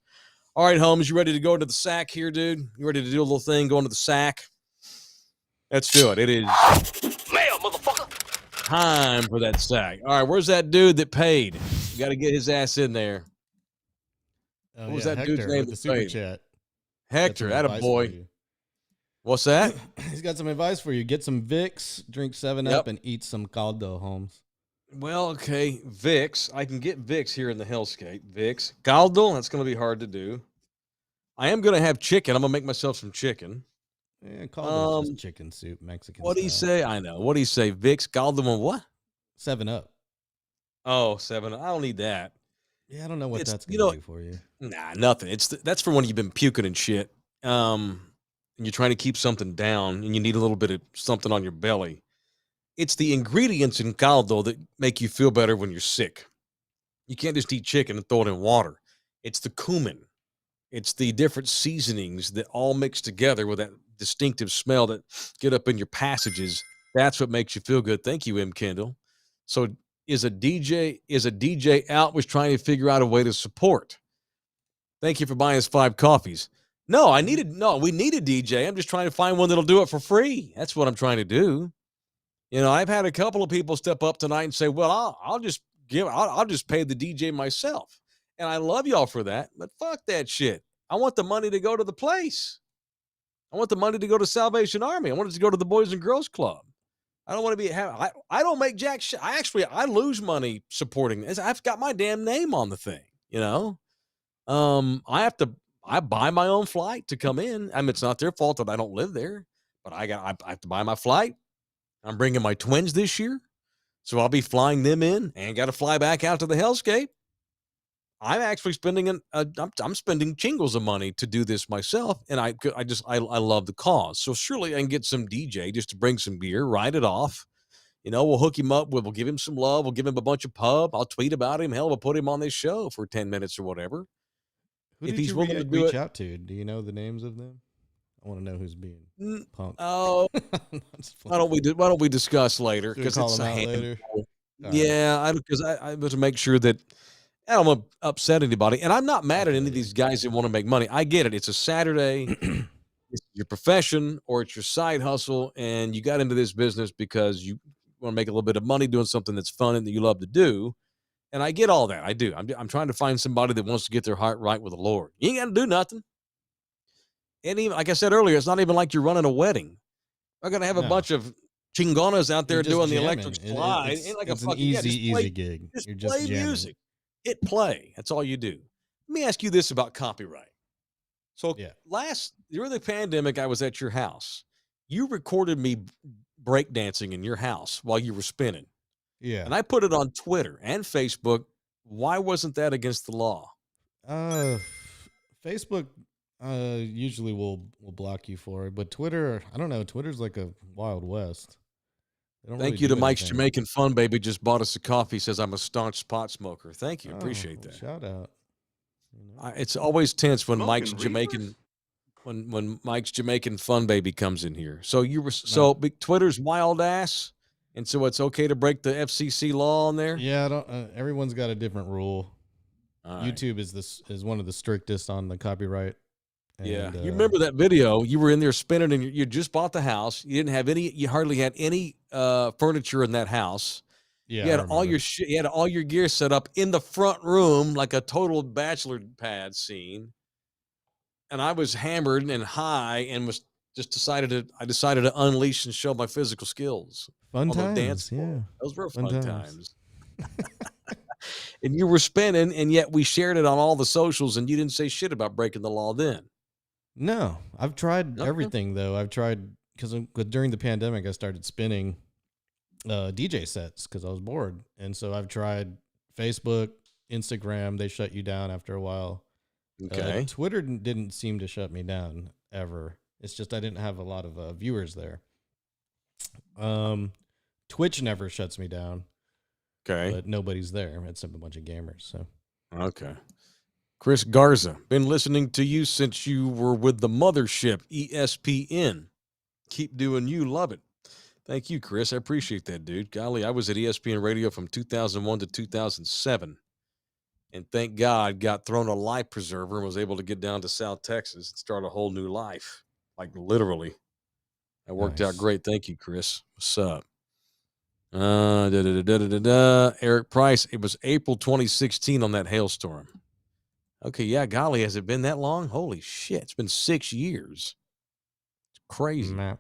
All right, Holmes, you ready to go into the sack here, dude? You ready to do a little thing, go into the sack? Let's do it. It is mail, motherfucker. Time for that sack. All right, where's that dude that paid? You got to get his ass in there. Oh, what was that dude's name? With the super chat. Hector, attaboy. What's that? He's got some advice for you. Get some Vicks, drink 7-Up, and eat some caldo, Holmes. Well, okay, Vicks. I can get Vicks here in the Hellscape. Vicks. Caldo, that's going to be hard to do. I am going to have chicken. I'm going to make myself some chicken. Yeah, caldo's just chicken soup, Mexican What do you say? I know. What do you say? Vicks, caldo, and what? 7-Up. Oh, 7. I don't need that. Yeah, I don't know what that's going to do for you. Nah, nothing. That's for when you've been puking and shit. And you're trying to keep something down, and you need a little bit of something on your belly. It's the ingredients in caldo that make you feel better when you're sick. You can't just eat chicken and throw it in water. It's the cumin. It's the different seasonings that all mix together with that distinctive smell that get up in your passages. That's what makes you feel good. Thank you, M. Kendall. So is a DJ out was trying to figure out a way to support? Thank you for buying us 5 coffees. No, we need a DJ. I'm just trying to find one that'll do it for free. That's what I'm trying to do. I've had a couple of people step up tonight and say, well, I'll just pay the DJ myself. And I love y'all for that, but fuck that shit. I want the money to go to the place. I want the money to go to Salvation Army. I want it to go to the Boys and Girls Club. I don't want to be. I don't make jack shit. I lose money supporting this. I've got my damn name on the thing. You know. I buy my own flight to come in. I mean, it's not their fault that I don't live there, but I have to buy my flight. I'm bringing my twins this year, so I'll be flying them in and got to fly back out to the hellscape. I'm actually spending I'm spending jingles of money to do this myself, and I love the cause. So surely I can get some DJ just to bring some gear, ride it off. You know, we'll hook him up. We'll give him some love. We'll give him a bunch of pub. I'll tweet about him. Hell, we'll put him on this show for 10 minutes or whatever. Who If did he's you willing to do reach it, out to? Do you know the names of them? I want to know who's being punked. oh, why don't we discuss later? Because call them out later. Yeah, because I was to make sure that I don't want to upset anybody, and I'm not mad at any of these guys that want to make money. I get it. It's a Saturday. It's your profession or it's your side hustle, and you got into this business because you want to make a little bit of money doing something that's fun and that you love to do. And I get all that. I do. I'm trying to find somebody that wants to get their heart right with the Lord. You ain't got to do nothing. And even like I said earlier, it's not even like you're running a wedding. I'm gonna have a bunch of chingonas out there doing the electric slide. It's like an easy gig. You're just play music. Hit play. That's all you do. Let me ask you this about copyright. So during the pandemic, I was at your house. You recorded me breakdancing in your house while you were spinning. Yeah. And I put it on Twitter and Facebook. Why wasn't that against the law? Facebook usually will block you for it, but Twitter, I don't know. Twitter's like a Wild West. Thank you to Mike's Jamaican Fun Baby. Just bought us a coffee. Says I'm a staunch pot smoker. Thank you. Appreciate that. Shout out. It's always tense when Mike's Jamaican, when Mike's Jamaican Fun Baby comes in here. So Twitter's wild ass, and so it's okay to break the FCC law on there. Yeah, everyone's got a different rule. Right. YouTube is one of the strictest on the copyright. And, you remember that video? You were in there spinning, and you just bought the house. You didn't have any. You hardly had any furniture in that house. Yeah, you had all your shit. You had all your gear set up in the front room, like a total bachelor pad scene. And I was hammered and high, and was just decided to unleash and show my physical skills. Fun times, yeah. Those were fun times. And you were spinning, and yet we shared it on all the socials, and you didn't say shit about breaking the law then. No, I've tried everything though. I've tried because during the pandemic, I started spinning DJ sets because I was bored, and so I've tried Facebook, Instagram. They shut you down after a while. Okay. Twitter didn't seem to shut me down ever. It's just I didn't have a lot of viewers there. Twitch never shuts me down. Okay. But nobody's there. It's a bunch of gamers. So. Okay. Chris Garza, been listening to you since you were with the mothership, ESPN. Keep doing you. Love it. Thank you, Chris. I appreciate that, dude. Golly, I was at ESPN Radio from 2001 to 2007. And thank God got thrown a life preserver and was able to get down to South Texas and start a whole new life. Like literally. That worked out great. Thank you, Chris. What's up? Eric Price. It was April 2016 on that hailstorm. Okay, yeah, golly, has it been that long? Holy shit, it's been 6 years. It's crazy. Damn.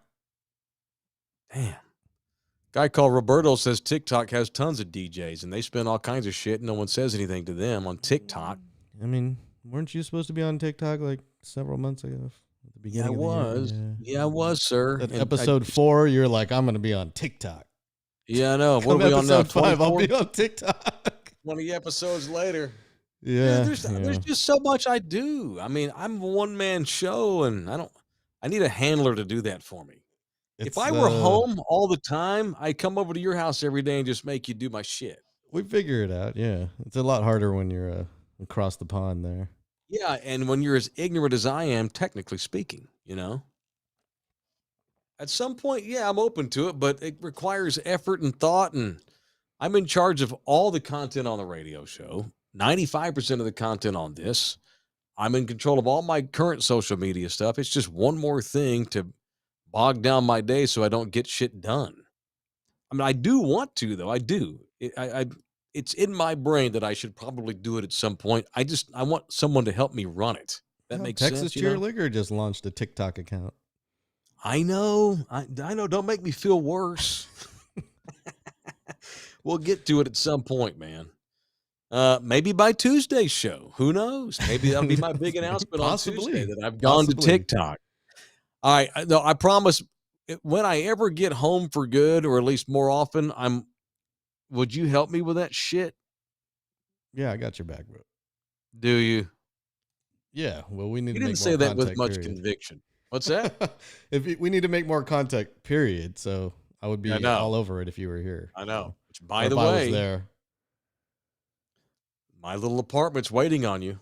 Guy called Roberto says TikTok has tons of DJs, and they spend all kinds of shit. No one says anything to them on TikTok. I mean, weren't you supposed to be on TikTok like several months ago? At the beginning I was. Yeah, I was, sir. At episode 4, you're like, I'm going to be on TikTok. Yeah, I know. What are we on now? 5, I'll be on TikTok. 20 episodes later. Yeah, there's just so much I do. I mean, I'm a one-man show, and I need a handler to do that for me. If I were home all the time, I'd come over to your house every day and just make you do my shit. We figure it out, yeah. It's a lot harder when you're across the pond there. Yeah, and when you're as ignorant as I am, technically speaking, you know? At some point, yeah, I'm open to it, but it requires effort and thought, and I'm in charge of all the content on the radio show. 95% of the content on this. I'm in control of all my current social media stuff. It's just one more thing to bog down my day so I don't get shit done. I mean, I do want to, though. I do. It's in my brain that I should probably do it at some point. I want someone to help me run it. That makes sense. Texas Cheerleader just launched a TikTok account. I know. I know. Don't make me feel worse. We'll get to it at some point, man. Maybe by Tuesday's show. Who knows? Maybe that'll be my big announcement on Tuesday that I've gone to TikTok. All right. No, I promise when I ever get home for good, or at least more often, would you help me with that shit? Yeah, I got your back, bro. Do you? Yeah. Well, we need You to didn't make say more that with contact, much period. conviction. What's that? We need to make more contact, period. So I would be all over it if you were here. I know. So, Which, by the I was way, there. My little apartment's waiting on you.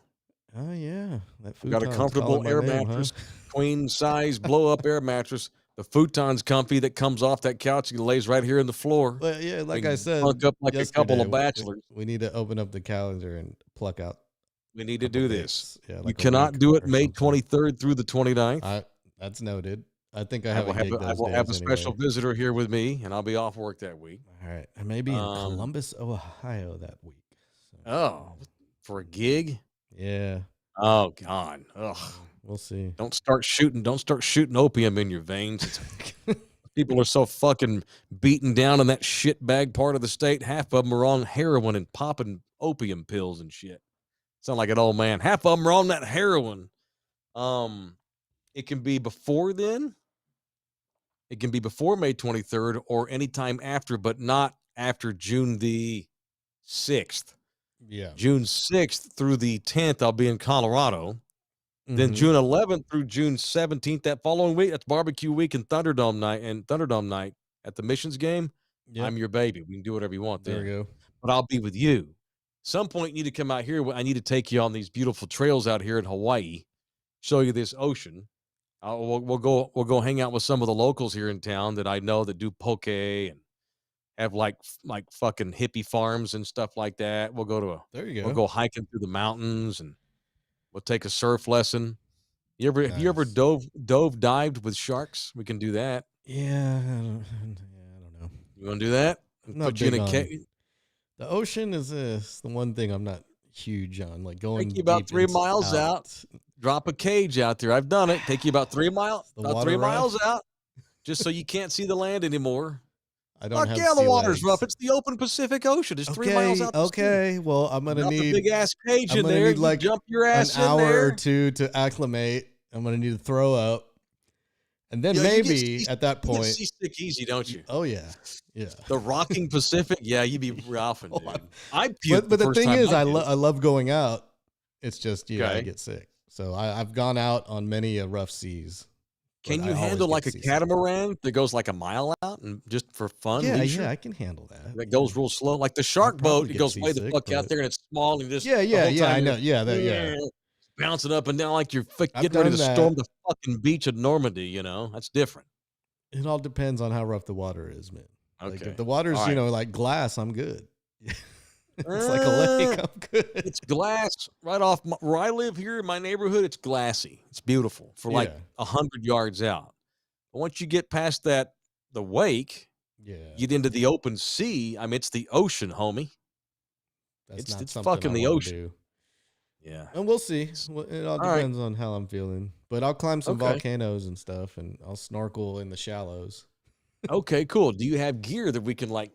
Oh yeah, that got a comfortable air mattress, queen size blow up air mattress. The futon's comfy that comes off that couch and lays right here in the floor. Well, yeah, like I said, bunk up like a couple of bachelors. We need to open up the calendar and pluck out. We need to do this. Yeah, like you cannot do it May 23rd through the 29th. That's noted. I think I will have a special visitor here with me, and I'll be off work that week. All right, and maybe in Columbus, Ohio that week. So, oh, for a gig? Yeah. Oh God. Ugh. We'll see. Don't start shooting opium in your veins. People are so fucking beaten down in that shit bag part of the state. Half of them are on heroin and popping opium pills and shit. Sound like an old man. Half of them are on that heroin. It can be before then. It can be before May 23rd or anytime after, but not after June the 6th. Yeah. June 6th through the 10th, I'll be in Colorado. Mm-hmm. Then June 11th through June 17th, that following week, that's barbecue week and Thunderdome night at the Missions game. Yep. I'm your baby. We can do whatever you want there. There we go. But I'll be with you. Some point you need to come out here. I need to take you on these beautiful trails out here in Hawaii, show you this ocean. We'll go hang out with some of the locals here in town that I know that do poke and have like fucking hippie farms and stuff like that. We'll go go hiking through the mountains and we'll take a surf lesson. Have you ever dived with sharks? We can do that. Yeah, I don't know. You want to do that? Put you in a cage. The ocean is the one thing I'm not huge on. Like going take you about 3 miles out. Drop a cage out there. I've done it. Take you about 3 miles. About 3 miles out, just so you can't see the land anymore. I don't have the water's rough. It's the open Pacific Ocean. It's 3 miles out. Okay, well, I'm gonna need a big ass cage in there. Need like jump your ass an hour or two to acclimate. I'm gonna need to throw up, and then maybe at that point, you get seasick easy, don't you? Oh yeah. The rocking Pacific. Yeah, you'd be ralphing, dude. But the thing is, I love going out. It's just I get sick. So I've gone out on many rough seas. Can you handle like a catamaran that goes like a mile out and just for fun? Yeah, I can handle that. That goes real slow. Like the shark boat, it goes way the fuck out there and it's small and just I know. Yeah, bouncing up and down like you're getting ready to storm the fucking beach of Normandy. You know, that's different. It all depends on how rough the water is, man. Okay, like if the water's like glass, I'm good. It's like a lake. I'm good. It's glass right off where I live here in my neighborhood. It's glassy. It's beautiful for like 100 yards out. But once you get past the wake, get into the open sea. I mean, it's the ocean, homie. It's fucking the ocean. Yeah, and we'll see. It all depends on how I'm feeling. But I'll climb some volcanoes and stuff, and I'll snorkel in the shallows. Okay, cool. Do you have gear that we can like?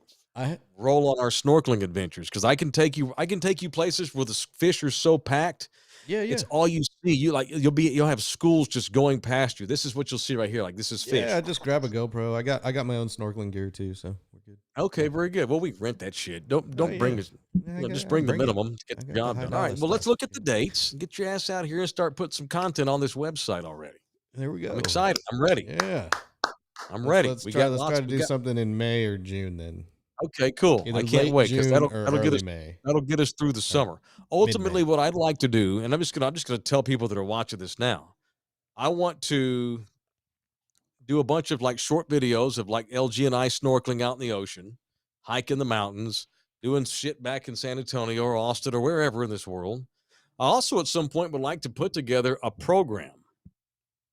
Roll on our snorkeling adventures because I can take you places where the fish are so packed. Yeah. It's all you see. You'll have schools just going past you. This is what you'll see right here. Like this is fish. Yeah, just grab a GoPro. I got my own snorkeling gear too, so we're good. Okay, very good. Well, we rent that shit. Don't bring us. Just bring the minimum to get the job done. All right. Well, let's look at the dates and get your ass out here and start putting some content on this website already. There we go. I'm excited. I'm ready. Yeah. I'm ready. Let's try to do something in May or June then. Okay, cool. I can't wait because that'll get us through the summer. Ultimately, mid-May. what I'd like to do, and I'm just gonna tell people that are watching this now, I want to do a bunch of like short videos of like LG and I snorkeling out in the ocean, hiking the mountains, doing shit back in San Antonio or Austin or wherever in this world. I also at some point would like to put together a program.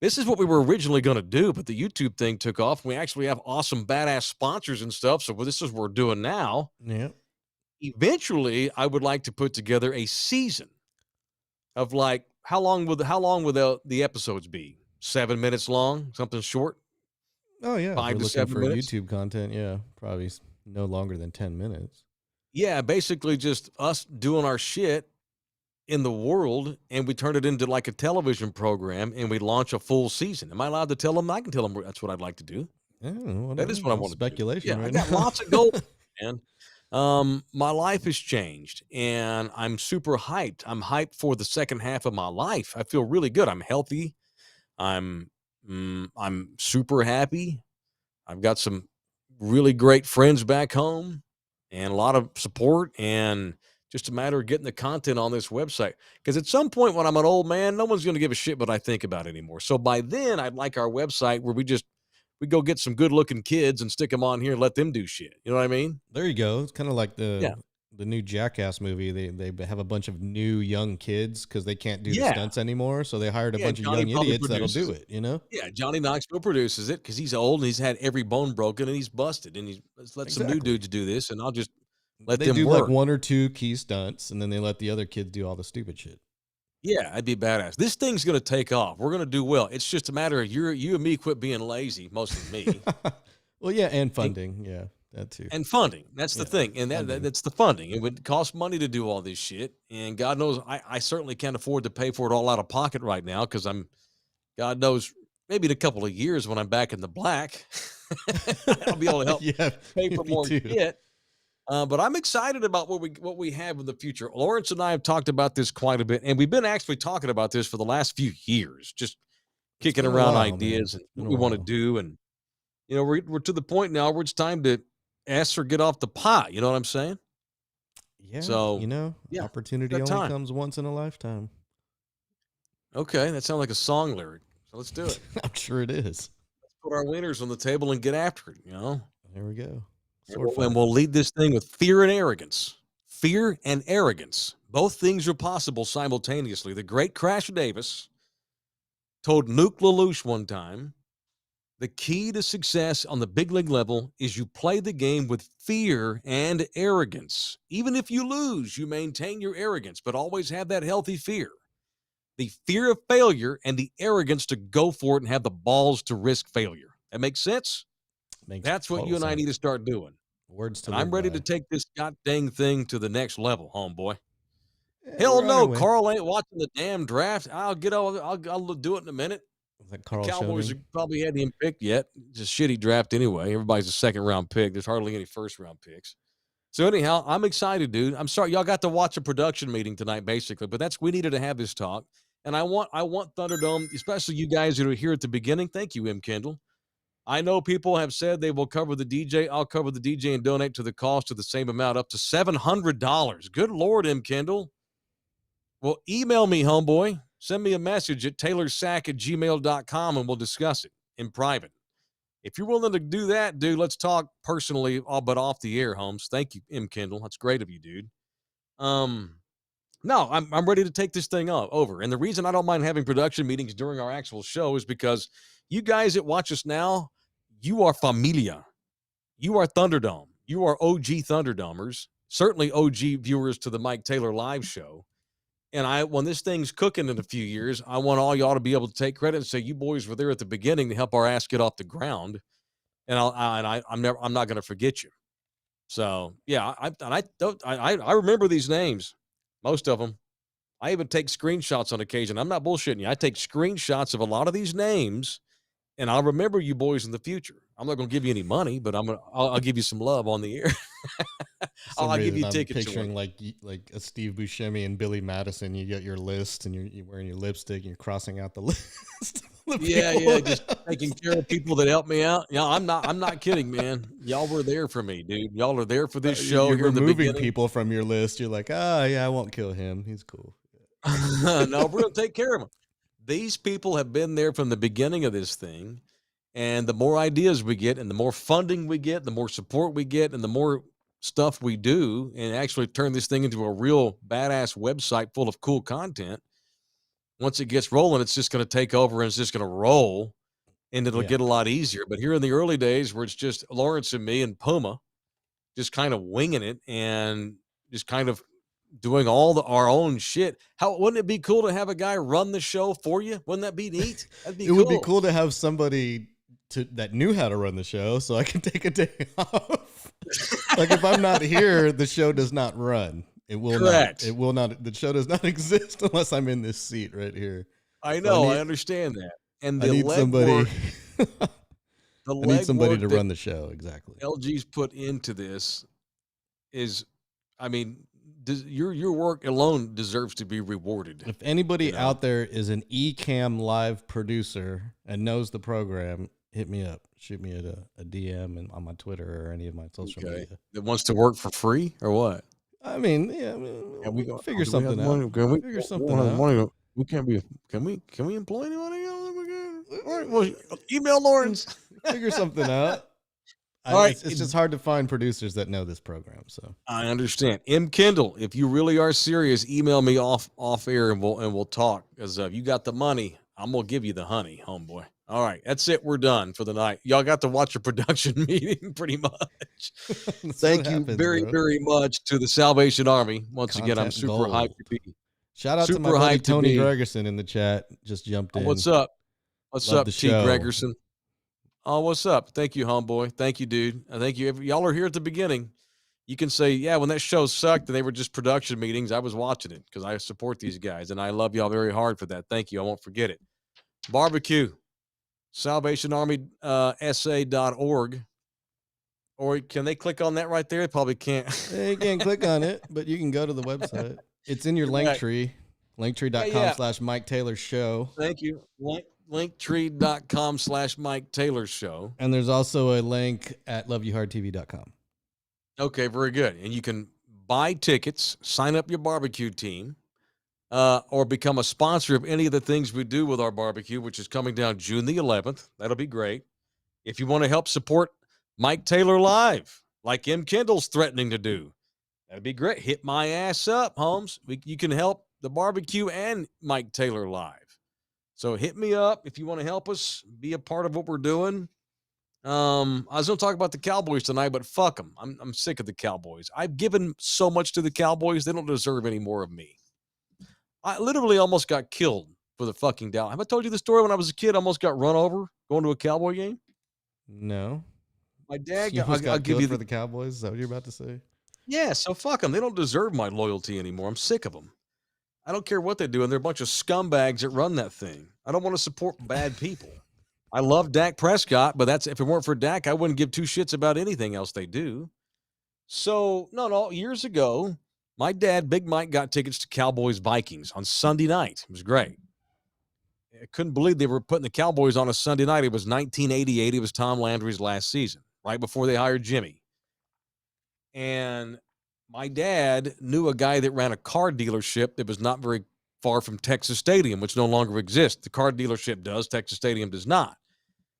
This is what we were originally going to do, but the YouTube thing took off. We actually have awesome, badass sponsors and stuff. So this is what we're doing now. Yeah. Eventually, I would like to put together a season of like how long will the episodes be? 7 minutes long, something short. Oh yeah, 5 to 7 for minutes. YouTube content. Yeah, probably no longer than 10 minutes. Yeah, basically just us doing our shit in the world, and we turn it into like a television program, and we launch a full season. Am I allowed to tell them? I can tell them that's what I'd like to do. Yeah, whatever. That is what I want to do. Speculation Yeah, I right got now. lots of goals, man. My life has changed, and I'm super hyped. I'm hyped for the second half of my life. I feel really good. I'm healthy. I'm super happy. I've got some really great friends back home and a lot of support, and just a matter of getting the content on this website. Because at some point when I'm an old man, no one's going to give a shit what I think about it anymore. So by then, I'd like our website where we go get some good looking kids and stick them on here and let them do shit. You know what I mean? There you go. It's kind of like Yeah. the new Jackass movie. They have a bunch of new young kids because they can't do the Yeah. stunts anymore. So they hired a Yeah, bunch of Johnny young probably idiots that'll do produces it, you know? Yeah, Johnny Knoxville produces it because he's old and he's had every bone broken and he's busted. And let's let some new Exactly. dudes do this, and I'll just let They them do work. like one or two key stunts, and then they let the other kids do all the stupid shit. Yeah, I'd be badass. This thing's gonna take off. We're gonna do well. It's just a matter of you and me quit being lazy, mostly me, Well, yeah, and funding. Yeah, that too. and funding. That's the Yeah, thing, and funding. that's the funding. It would cost money to do all this shit, and God knows I certainly can't afford to pay for it all out of pocket right now because God knows, maybe in a couple of years when I'm back in the black, I'll be able to help Yeah, pay for me more too. shit. But I'm excited about what we have in the future. Lawrence and I have talked about this quite a bit, and we've been actually talking about this for the last few years, just It's kicking been a around while, man. ideas and It's been what a we want to while. do. And we're to the point now where it's time to ask or get off the pot. You know what I'm saying? Yeah, So yeah, opportunity that only time. comes once in a lifetime. Okay, that sounds like a song lyric. So let's do it. I'm sure it is. Let's put our wieners on the table and get after it. There we go. And Sword we'll, and fight. we'll lead this thing with fear and arrogance. Fear and arrogance. Both things are possible simultaneously. The great Crash Davis told Nuke LaLoosh one time, the key to success on the big league level is you play the game with fear and arrogance. Even if you lose, you maintain your arrogance, but always have that healthy fear. The fear of failure and the arrogance to go for it and have the balls to risk failure. That makes sense? Makes That's what total you and I sense. need to start doing. Words to And live I'm ready by. to take this god dang thing to the next level, homeboy. Yeah, Hell we're on our no, way. Carl ain't watching the damn draft. I'll do it in a minute. Is that The Carl Cowboys Schoening? probably hadn't even picked yet. It's a shitty draft anyway. Everybody's a second round pick. There's hardly any first round picks. So anyhow, I'm excited, dude. I'm sorry y'all got to watch a production meeting tonight, basically, but we needed to have this talk. And I want Thunderdome, especially you guys who are here at the beginning. Thank you, M. Kendall. I know people have said they will cover the DJ. I'll cover the DJ and donate to the cost of the same amount, up to $700. Good Lord, M. Kendall. Well, email me, homeboy. Send me a message at taylorsack@gmail.com and we'll discuss it in private. If you're willing to do that, dude, let's talk personally, all but off the air, Holmes. Thank you, M. Kendall. That's great of you, dude. No, I'm ready to take this thing over. And the reason I don't mind having production meetings during our actual show is because you guys that watch us now, you are familia. You are Thunderdome. You are OG Thunderdomers. Certainly OG viewers to the Mike Taylor live show. And when this thing's cooking in a few years, I want all y'all to be able to take credit and say you boys were there at the beginning to help our ass get off the ground. And I'm not going to forget you. So yeah, I remember these names, most of them. I even take screenshots on occasion. I'm not bullshitting you. I take screenshots of a lot of these names, and I'll remember you boys in the future. I'm not going to give you any money, but I'll give you some love on the air. I'll give you tickets. I'm picturing like a Steve Buscemi and Billy Madison. You get your list, and you're wearing your lipstick, and you're crossing out the list. Yeah, just taking care of people that help me out. Yeah, I'm not kidding, man. Y'all were there for me, dude. Y'all are there for this show. You're here in the removing beginning. people from your list. You're like, yeah, I won't kill him. He's cool. No, we're gonna take care of them. These people have been there from the beginning of this thing, and the more ideas we get, and the more funding we get, the more support we get, and the more stuff we do, and actually turn this thing into a real badass website full of cool content. Once it gets rolling, it's just going to take over and it's just going to roll, and it'll get a lot easier. But here in the early days, where it's just Lawrence and me and Puma, just kind of winging it and just kind of doing our own shit. Wouldn't it be cool to have a guy run the show for you? Wouldn't that be neat? That'd be It would be cool to have somebody that knew how to run the show, so I can take a day off. Like if I'm not here, the show does not run. It will Correct. not. It will not. The show does not exist unless I'm in this seat right here. I know. I understand that. And I the need legwork, I need somebody to run the show. Exactly. LG's put into this is, I mean, your work alone deserves to be rewarded. If anybody out there is an Ecamm live producer and knows the program, hit me up. Shoot me a DM and on my Twitter or any of my social media. That wants to work for free or what? I mean, we figure something out. Can we figure something out? We can't be. Can we employ anybody? All right. Well, email Lawrence. Figure something out. All right. It's just hard to find producers that know this program. So I understand. M. Kendall, if you really are serious, email me off air and we'll talk. Because if you got the money, I'm gonna give you the honey, homeboy. All right, that's it. We're done for the night. Y'all got to watch a production meeting, pretty much. Thank you very much to the Salvation Army. Once again, I'm super hyped to be. Shout out to my buddy Tony Gregerson in the chat. Just jumped in. What's up? What's up, T. Gregerson? Oh, what's up? Thank you, homeboy. Thank you, dude. Thank you. Y'all are here at the beginning. You can say, yeah, when that show sucked and they were just production meetings, I was watching it because I support these guys, and I love y'all very hard for that. Thank you. I won't forget it. Barbecue. SalvationArmySA.org. Or can they click on that right there? They probably can't. They can't click on it, but you can go to the website. It's in your link tree. Linktree.com/Mike Taylor Show. Thank you. Linktree.com/Mike Taylor Show. And there's also a link at loveyouhardtv.com. Okay, very good. And you can buy tickets, sign up your barbecue team, or become a sponsor of any of the things we do with our barbecue, which is coming down June the 11th. That'll be great. If you want to help support Mike Taylor Live, like M. Kendall's threatening to do, that'd be great. Hit my ass up, Holmes. You can help the barbecue and Mike Taylor Live. So hit me up if you want to help us be a part of what we're doing. I was going to talk about the Cowboys tonight, but fuck them. I'm sick of the Cowboys. I've given so much to the Cowboys. They don't deserve any more of me. I literally almost got killed for the fucking Dallas. Have I told you the story when I was a kid? I almost got run over going to a Cowboy game. No. My dad I'll give you for the Cowboys. Is that what you're about to say? Yeah, so fuck them. They don't deserve my loyalty anymore. I'm sick of them. I don't care what they do, and they're a bunch of scumbags that run that thing. I don't want to support bad people. I love Dak Prescott, but if it weren't for Dak, I wouldn't give two shits about anything else they do. So, no, years ago, my dad, Big Mike, got tickets to Cowboys-Vikings on Sunday night. It was great. I couldn't believe they were putting the Cowboys on a Sunday night. It was 1988. It was Tom Landry's last season, right before they hired Jimmy. And my dad knew a guy that ran a car dealership that was not very far from Texas Stadium, which no longer exists. The car dealership does. Texas Stadium does not.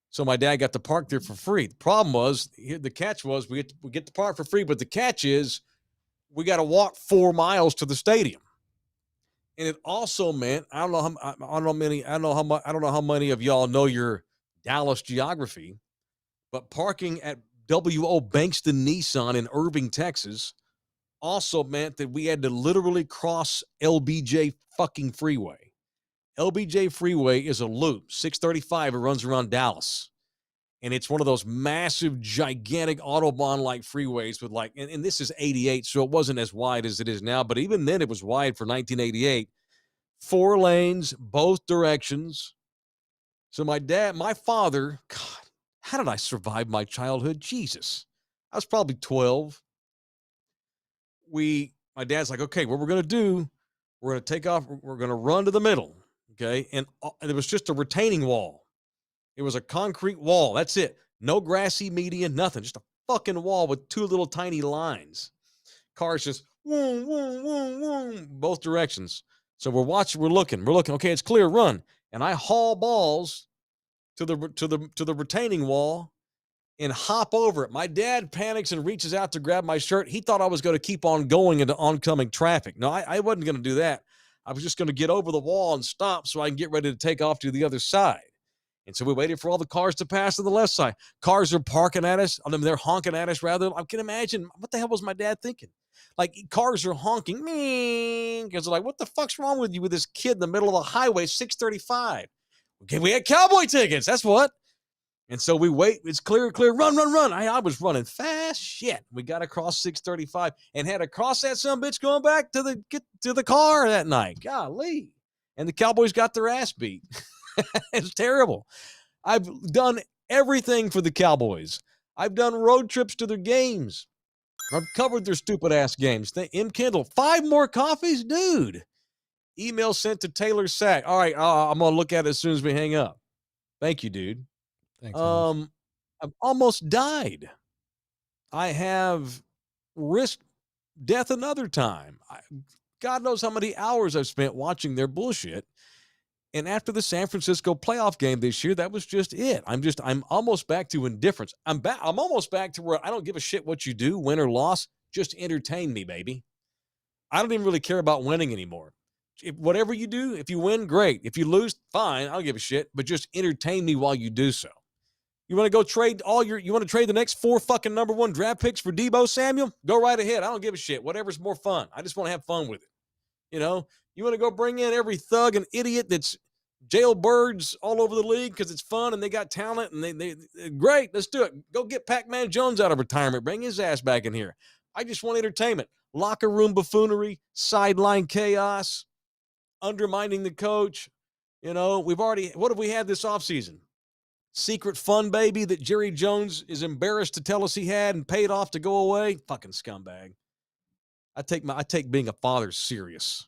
So my dad got to park there for free. The problem was, the catch was, we get to park for free, but the catch is we got to walk 4 miles to the stadium. And it also meant, I don't know how many of y'all know your Dallas geography, but parking at W.O. Bankston Nissan in Irving, Texas, also meant that we had to literally cross LBJ fucking freeway. LBJ freeway is a loop, 635. It runs around Dallas. And it's one of those massive, gigantic Autobahn-like freeways with and this is 88, so it wasn't as wide as it is now. But even then, it was wide for 1988. 4 lanes, both directions. So my father, God, how did I survive my childhood? Jesus. I was probably 12. My dad's like, okay, what we're going to do, we're going to take off, we're going to run to the middle, okay? And it was just a retaining wall. It was a concrete wall. That's it. No grassy median, nothing. Just a fucking wall with 2 little tiny lines. Cars just, boom, boom, boom, boom, both directions. So we're looking. Okay, it's clear, run. And I haul balls to the retaining wall and hop over it. My dad panics and reaches out to grab my shirt. He thought I was going to keep on going into oncoming traffic. No, I wasn't going to do that. I was just going to get over the wall and stop so I can get ready to take off to the other side. And so we waited for all the cars to pass to the left side. Cars are parking at us. They're honking at us, rather. I can imagine, what the hell was my dad thinking? Like, cars are honking. Because they're like, what the fuck's wrong with you with this kid in the middle of the highway, 635? Okay, we had Cowboy tickets. That's what. And so we wait. It's clear, run. I was running fast. Shit. We got across 635 and had to cross that sumbitch going back to the car that night. Golly. And the Cowboys got their ass beat. It's terrible. I've done everything for the Cowboys. I've done road trips to their games. I've covered their stupid ass games. M. Kendall, 5 more coffees? Dude. Email sent to Taylor Sack. All right, I'm going to look at it as soon as we hang up. Thank you, dude. Thanks, I've almost died. I have risked death another time. God knows how many hours I've spent watching their bullshit. And after the San Francisco playoff game this year, that was just it. I'm almost back to indifference. I'm almost back to where I don't give a shit what you do, win or loss. Just entertain me, baby. I don't even really care about winning anymore. Whatever you do, if you win, great. If you lose, fine. I don't give a shit. But just entertain me while you do so. You want to go trade you want to trade the next 4 fucking number 1 draft picks for Deebo Samuel? Go right ahead. I don't give a shit. Whatever's more fun. I just want to have fun with it. You know, you want to go bring in every thug and idiot that's jailbirds all over the league because it's fun and they got talent and they great. Let's do it. Go get Pac-Man Jones out of retirement. Bring his ass back in here. I just want entertainment. Locker room buffoonery, sideline chaos, undermining the coach. You know, what have we had this offseason? Secret fun baby that Jerry Jones is embarrassed to tell us he had and paid off to go away. Fucking scumbag. I take being a father serious.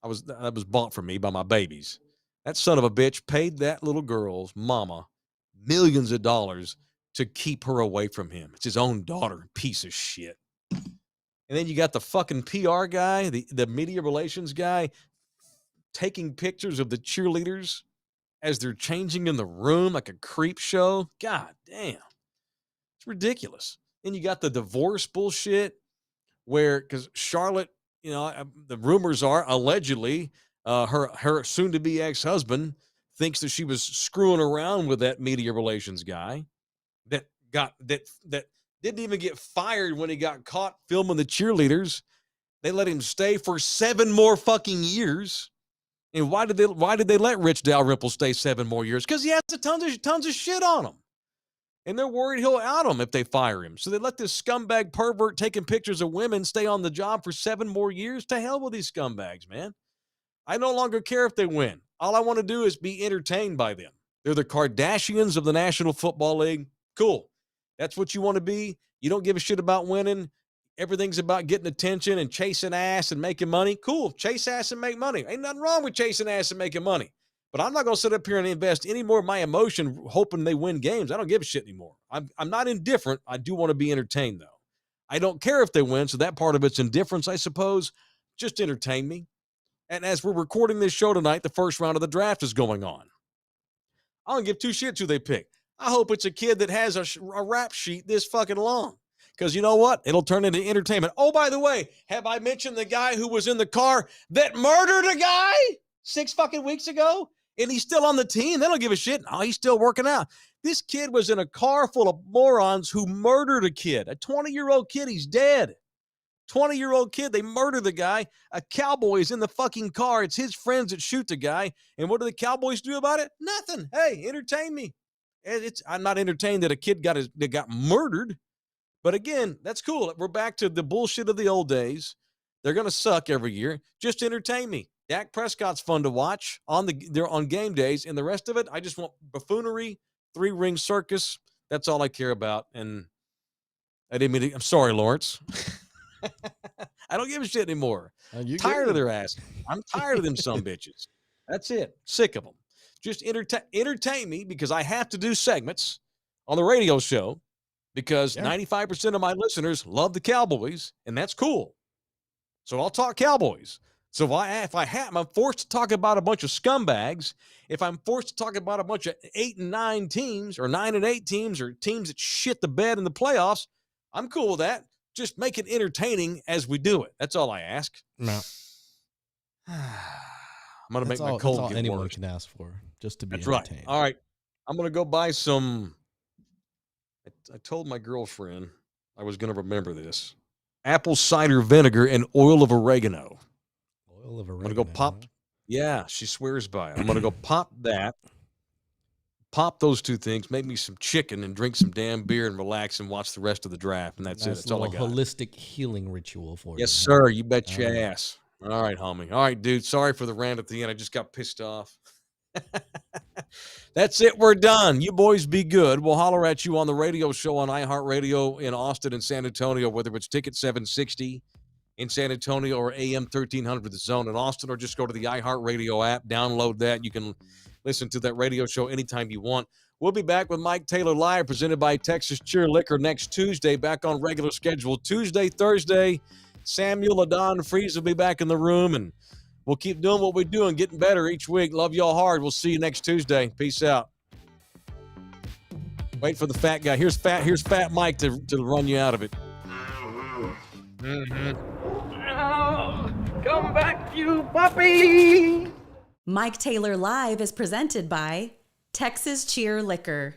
That was bought for me by my babies. That son of a bitch paid that little girl's mama millions of dollars to keep her away from him. It's his own daughter, piece of shit. And then you got the fucking PR guy, the media relations guy, taking pictures of the cheerleaders as they're changing in the room like a creep show. God damn. It's ridiculous. Then you got the divorce bullshit where, because Charlotte, you know, the rumors are allegedly her soon-to-be ex-husband thinks that she was screwing around with that media relations guy that didn't even get fired when he got caught filming the cheerleaders. They let him stay for 7 more fucking years. And why did they let Rich Dalrymple stay 7 more years? Because he has tons of shit on him. And they're worried he'll out them if they fire him. So they let this scumbag pervert taking pictures of women stay on the job for 7 more years. To hell with these scumbags, man. I no longer care if they win. All I want to do is be entertained by them. They're the Kardashians of the National Football League. Cool. That's what you want to be. You don't give a shit about winning. Everything's about getting attention and chasing ass and making money. Cool. Chase ass and make money. Ain't nothing wrong with chasing ass and making money. But I'm not going to sit up here and invest any more of my emotion hoping they win games. I don't give a shit anymore. I'm not indifferent. I do want to be entertained, though. I don't care if they win, so that part of it's indifference, I suppose. Just entertain me. And as we're recording this show tonight, the first round of the draft is going on. I don't give 2 shits who they pick. I hope it's a kid that has a rap sheet this fucking long. Because you know what? It'll turn into entertainment. Oh, by the way, have I mentioned the guy who was in the car that murdered a guy 6 fucking weeks ago? And he's still on the team? They don't give a shit. No, he's still working out. This kid was in a car full of morons who murdered a kid. A 20-year-old kid. He's dead. 20-year-old kid. They murder the guy. A cowboy is in the fucking car. It's his friends that shoot the guy. And what do the Cowboys do about it? Nothing. Hey, entertain me. I'm not entertained that a kid got murdered. But again, that's cool. We're back to the bullshit of the old days. They're going to suck every year. Just entertain me. Dak Prescott's fun to watch on game days. And the rest of it, I just want buffoonery, 3-ring circus. That's all I care about. And I didn't mean to, I'm sorry, Lawrence. I don't give a shit anymore. Tired of their ass. I'm tired of them sumbitches. That's it. Sick of them. Just entertain me because I have to do segments on the radio show because 95% of my listeners love the Cowboys, and that's cool. So I'll talk Cowboys. So if I'm forced to talk about a bunch of scumbags, if I'm forced to talk about a bunch of 8 and 9 teams or 9 and 8 teams or teams that shit the bed in the playoffs, I'm cool with that. Just make it entertaining as we do it. That's all I ask. No. I'm going to make my cold that's all get anyone worse. can ask for, just to be That's entertained. right. All right. I'm going to go buy some. I told my girlfriend I was going to remember this. Apple cider vinegar and oil of oregano. Oil of oregano. I'm going to go pop. Yeah, she swears by it. I'm going to go pop pop those two things, make me some chicken, and drink some damn beer and relax and watch the rest of the draft. And that's it. That's all I got. Holistic healing ritual for you. Yes, sir. You bet your ass. All right, homie. All right, dude. Sorry for the rant at the end. I just got pissed off. That's it. We're done. You boys be good. We'll holler at you on the radio show on iHeartRadio in Austin and San Antonio, whether it's Ticket 760 in San Antonio or AM 1300 The Zone in Austin, or just go to the iHeartRadio app, download that. You can listen to that radio show anytime you want. We'll be back with Mike Taylor Live, presented by Texas Cheer Liquor next Tuesday, back on regular schedule. Tuesday, Thursday, Samuel Adon Freeze will be back in the room, and we'll keep doing what we do and getting better each week. Love y'all hard. We'll see you next Tuesday. Peace out. Wait for the fat guy. Here's fat Mike to run you out of it. Oh, come back, you puppy! Mike Taylor Live is presented by Texas Cheer Liquor.